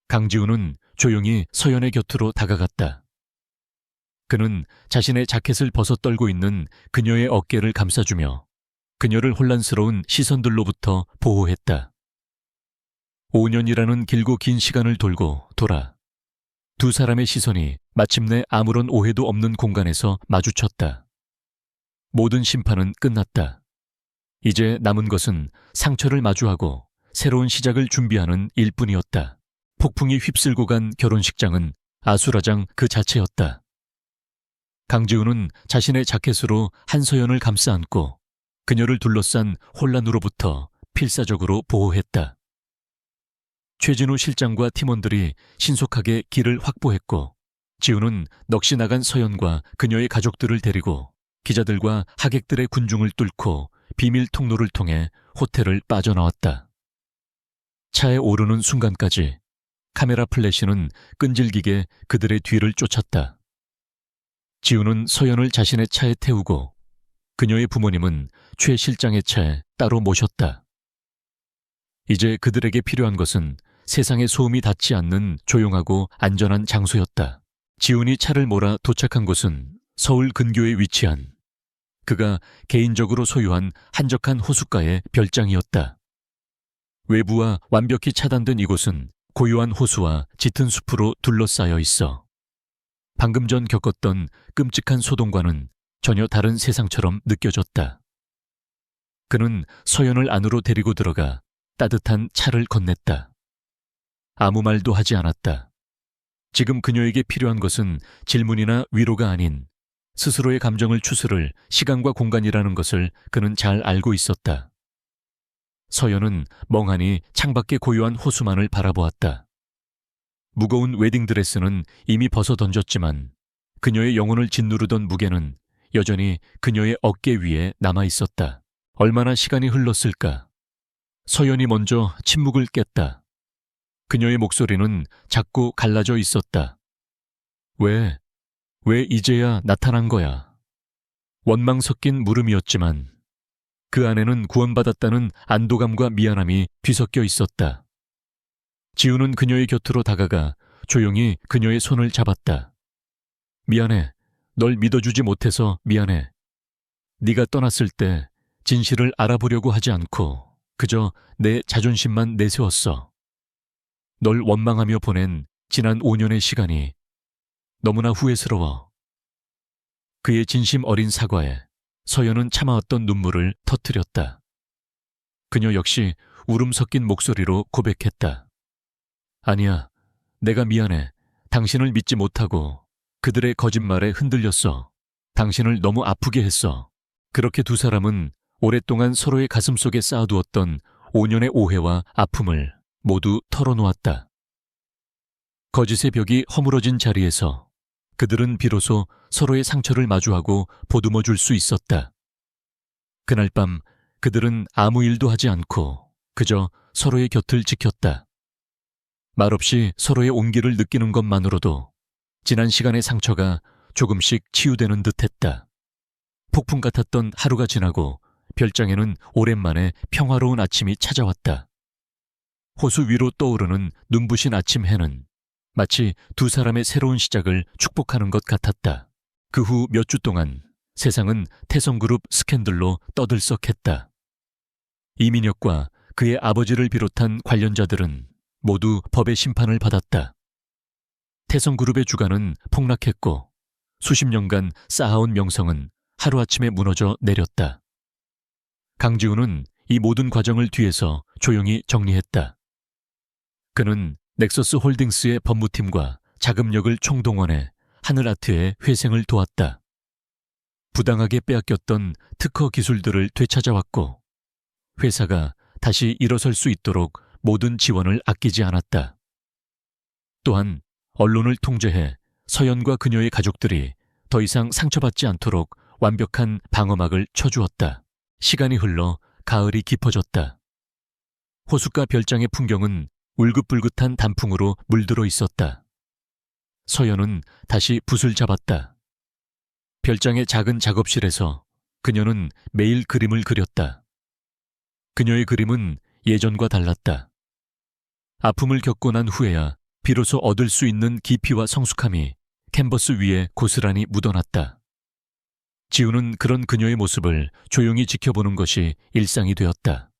Speaker 1: 강지훈은 조용히 서연의 곁으로 다가갔다. 그는 자신의 자켓을 벗어 떨고 있는 그녀의 어깨를 감싸주며 그녀를 혼란스러운 시선들로부터 보호했다. 5년이라는 길고 긴 시간을 돌고 돌아 두 사람의 시선이 마침내 아무런 오해도 없는 공간에서 마주쳤다. 모든 심판은 끝났다. 이제 남은 것은 상처를 마주하고 새로운 시작을 준비하는 일뿐이었다. 폭풍이 휩쓸고 간 결혼식장은 아수라장 그 자체였다. 강지훈은 자신의 자켓으로 한서연을 감싸 안고 그녀를 둘러싼 혼란으로부터 필사적으로 보호했다. 최진우 실장과 팀원들이 신속하게 길을 확보했고 지훈은 넋이 나간 서연과 그녀의 가족들을 데리고 기자들과 하객들의 군중을 뚫고 비밀 통로를 통해 호텔을 빠져나왔다. 차에 오르는 순간까지 카메라 플래시는 끈질기게 그들의 뒤를 쫓았다. 지우는 서연을 자신의 차에 태우고 그녀의 부모님은 최 실장의 차에 따로 모셨다. 이제 그들에게 필요한 것은 세상의 소음이 닿지 않는 조용하고 안전한 장소였다. 지훈이 차를 몰아 도착한 곳은 서울 근교에 위치한 그가 개인적으로 소유한 한적한 호숫가의 별장이었다. 외부와 완벽히 차단된 이곳은 고요한 호수와 짙은 숲으로 둘러싸여 있어 방금 전 겪었던 끔찍한 소동과는 전혀 다른 세상처럼 느껴졌다. 그는 서연을 안으로 데리고 들어가 따뜻한 차를 건넸다. 아무 말도 하지 않았다. 지금 그녀에게 필요한 것은 질문이나 위로가 아닌 스스로의 감정을 추스를 시간과 공간이라는 것을 그는 잘 알고 있었다. 서연은 멍하니 창밖의 고요한 호수만을 바라보았다. 무거운 웨딩드레스는 이미 벗어 던졌지만 그녀의 영혼을 짓누르던 무게는 여전히 그녀의 어깨 위에 남아 있었다. 얼마나 시간이 흘렀을까? 서연이 먼저 침묵을 깼다. 그녀의 목소리는 작고 갈라져 있었다. 왜 이제야 나타난 거야? 원망 섞인 물음이었지만 그 안에는 구원받았다는 안도감과 미안함이 뒤섞여 있었다. 지우는 그녀의 곁으로 다가가 조용히 그녀의 손을 잡았다. 미안해. 널 믿어주지 못해서 미안해. 네가 떠났을 때 진실을 알아보려고 하지 않고 그저 내 자존심만 내세웠어. 널 원망하며 보낸 지난 5년의 시간이 너무나 후회스러워. 그의 진심 어린 사과에 서연은 참아왔던 눈물을 터뜨렸다. 그녀 역시 울음 섞인 목소리로 고백했다. 아니야, 내가 미안해. 당신을 믿지 못하고 그들의 거짓말에 흔들렸어. 당신을 너무 아프게 했어. 그렇게 두 사람은 오랫동안 서로의 가슴속에 쌓아두었던 5년의 오해와 아픔을 모두 털어놓았다. 거짓의 벽이 허물어진 자리에서 그들은 비로소 서로의 상처를 마주하고 보듬어 줄 수 있었다. 그날 밤 그들은 아무 일도 하지 않고 그저 서로의 곁을 지켰다. 말없이 서로의 온기를 느끼는 것만으로도 지난 시간의 상처가 조금씩 치유되는 듯했다. 폭풍 같았던 하루가 지나고 별장에는 오랜만에 평화로운 아침이 찾아왔다. 호수 위로 떠오르는 눈부신 아침 해는 마치 두 사람의 새로운 시작을 축복하는 것 같았다. 그 후 몇 주 동안 세상은 태성그룹 스캔들로 떠들썩했다. 이민혁과 그의 아버지를 비롯한 관련자들은 모두 법의 심판을 받았다. 태성그룹의 주가는 폭락했고 수십 년간 쌓아온 명성은 하루아침에 무너져 내렸다. 강지훈은 이 모든 과정을 뒤에서 조용히 정리했다. 그는 넥서스 홀딩스의 법무팀과 자금력을 총동원해 하늘아트의 회생을 도왔다. 부당하게 빼앗겼던 특허 기술들을 되찾아왔고 회사가 다시 일어설 수 있도록 모든 지원을 아끼지 않았다. 또한 언론을 통제해 서연과 그녀의 가족들이 더 이상 상처받지 않도록 완벽한 방어막을 쳐주었다. 시간이 흘러 가을이 깊어졌다. 호숫가 별장의 풍경은 울긋불긋한 단풍으로 물들어 있었다. 서연은 다시 붓을 잡았다. 별장의 작은 작업실에서 그녀는 매일 그림을 그렸다. 그녀의 그림은 예전과 달랐다. 아픔을 겪고 난 후에야 비로소 얻을 수 있는 깊이와 성숙함이 캔버스 위에 고스란히 묻어났다. 지우는 그런 그녀의 모습을 조용히 지켜보는 것이 일상이 되었다.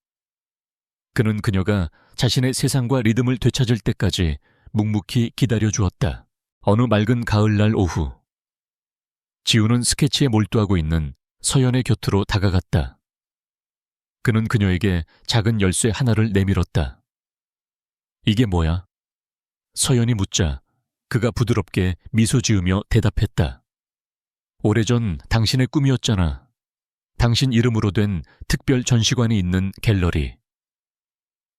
Speaker 1: 그는 그녀가 자신의 세상과 리듬을 되찾을 때까지 묵묵히 기다려주었다. 어느 맑은 가을날 오후 지우는 스케치에 몰두하고 있는 서연의 곁으로 다가갔다. 그는 그녀에게 작은 열쇠 하나를 내밀었다. 이게 뭐야? 서연이 묻자 그가 부드럽게 미소 지으며 대답했다. 오래전 당신의 꿈이었잖아. 당신 이름으로 된 특별 전시관이 있는 갤러리.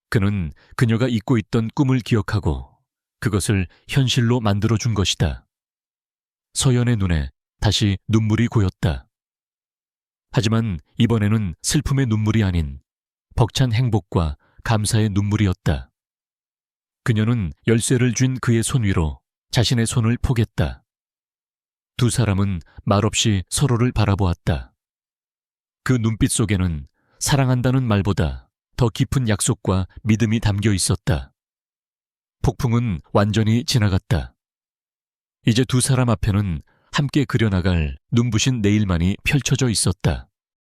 Speaker 1: 그는 그녀가 잊고 있던 꿈을 기억하고 그것을 현실로 만들어준 것이다. 서연의 눈에 다시 눈물이 고였다. 하지만 이번에는 슬픔의 눈물이 아닌 벅찬 행복과 감사의 눈물이었다. 그녀는 열쇠를 쥔 그의 손 위로 자신의 손을 포겠다. 두 사람은 말없이 서로를 바라보았다. 그 눈빛 속에는 사랑한다는 말보다 더 깊은 약속과 믿음이 담겨 있었다. 폭풍은 완전히 지나갔다. 이제 두 사람 앞에는 함께 그려나갈 눈부신 내일만이 펼쳐져 있었다.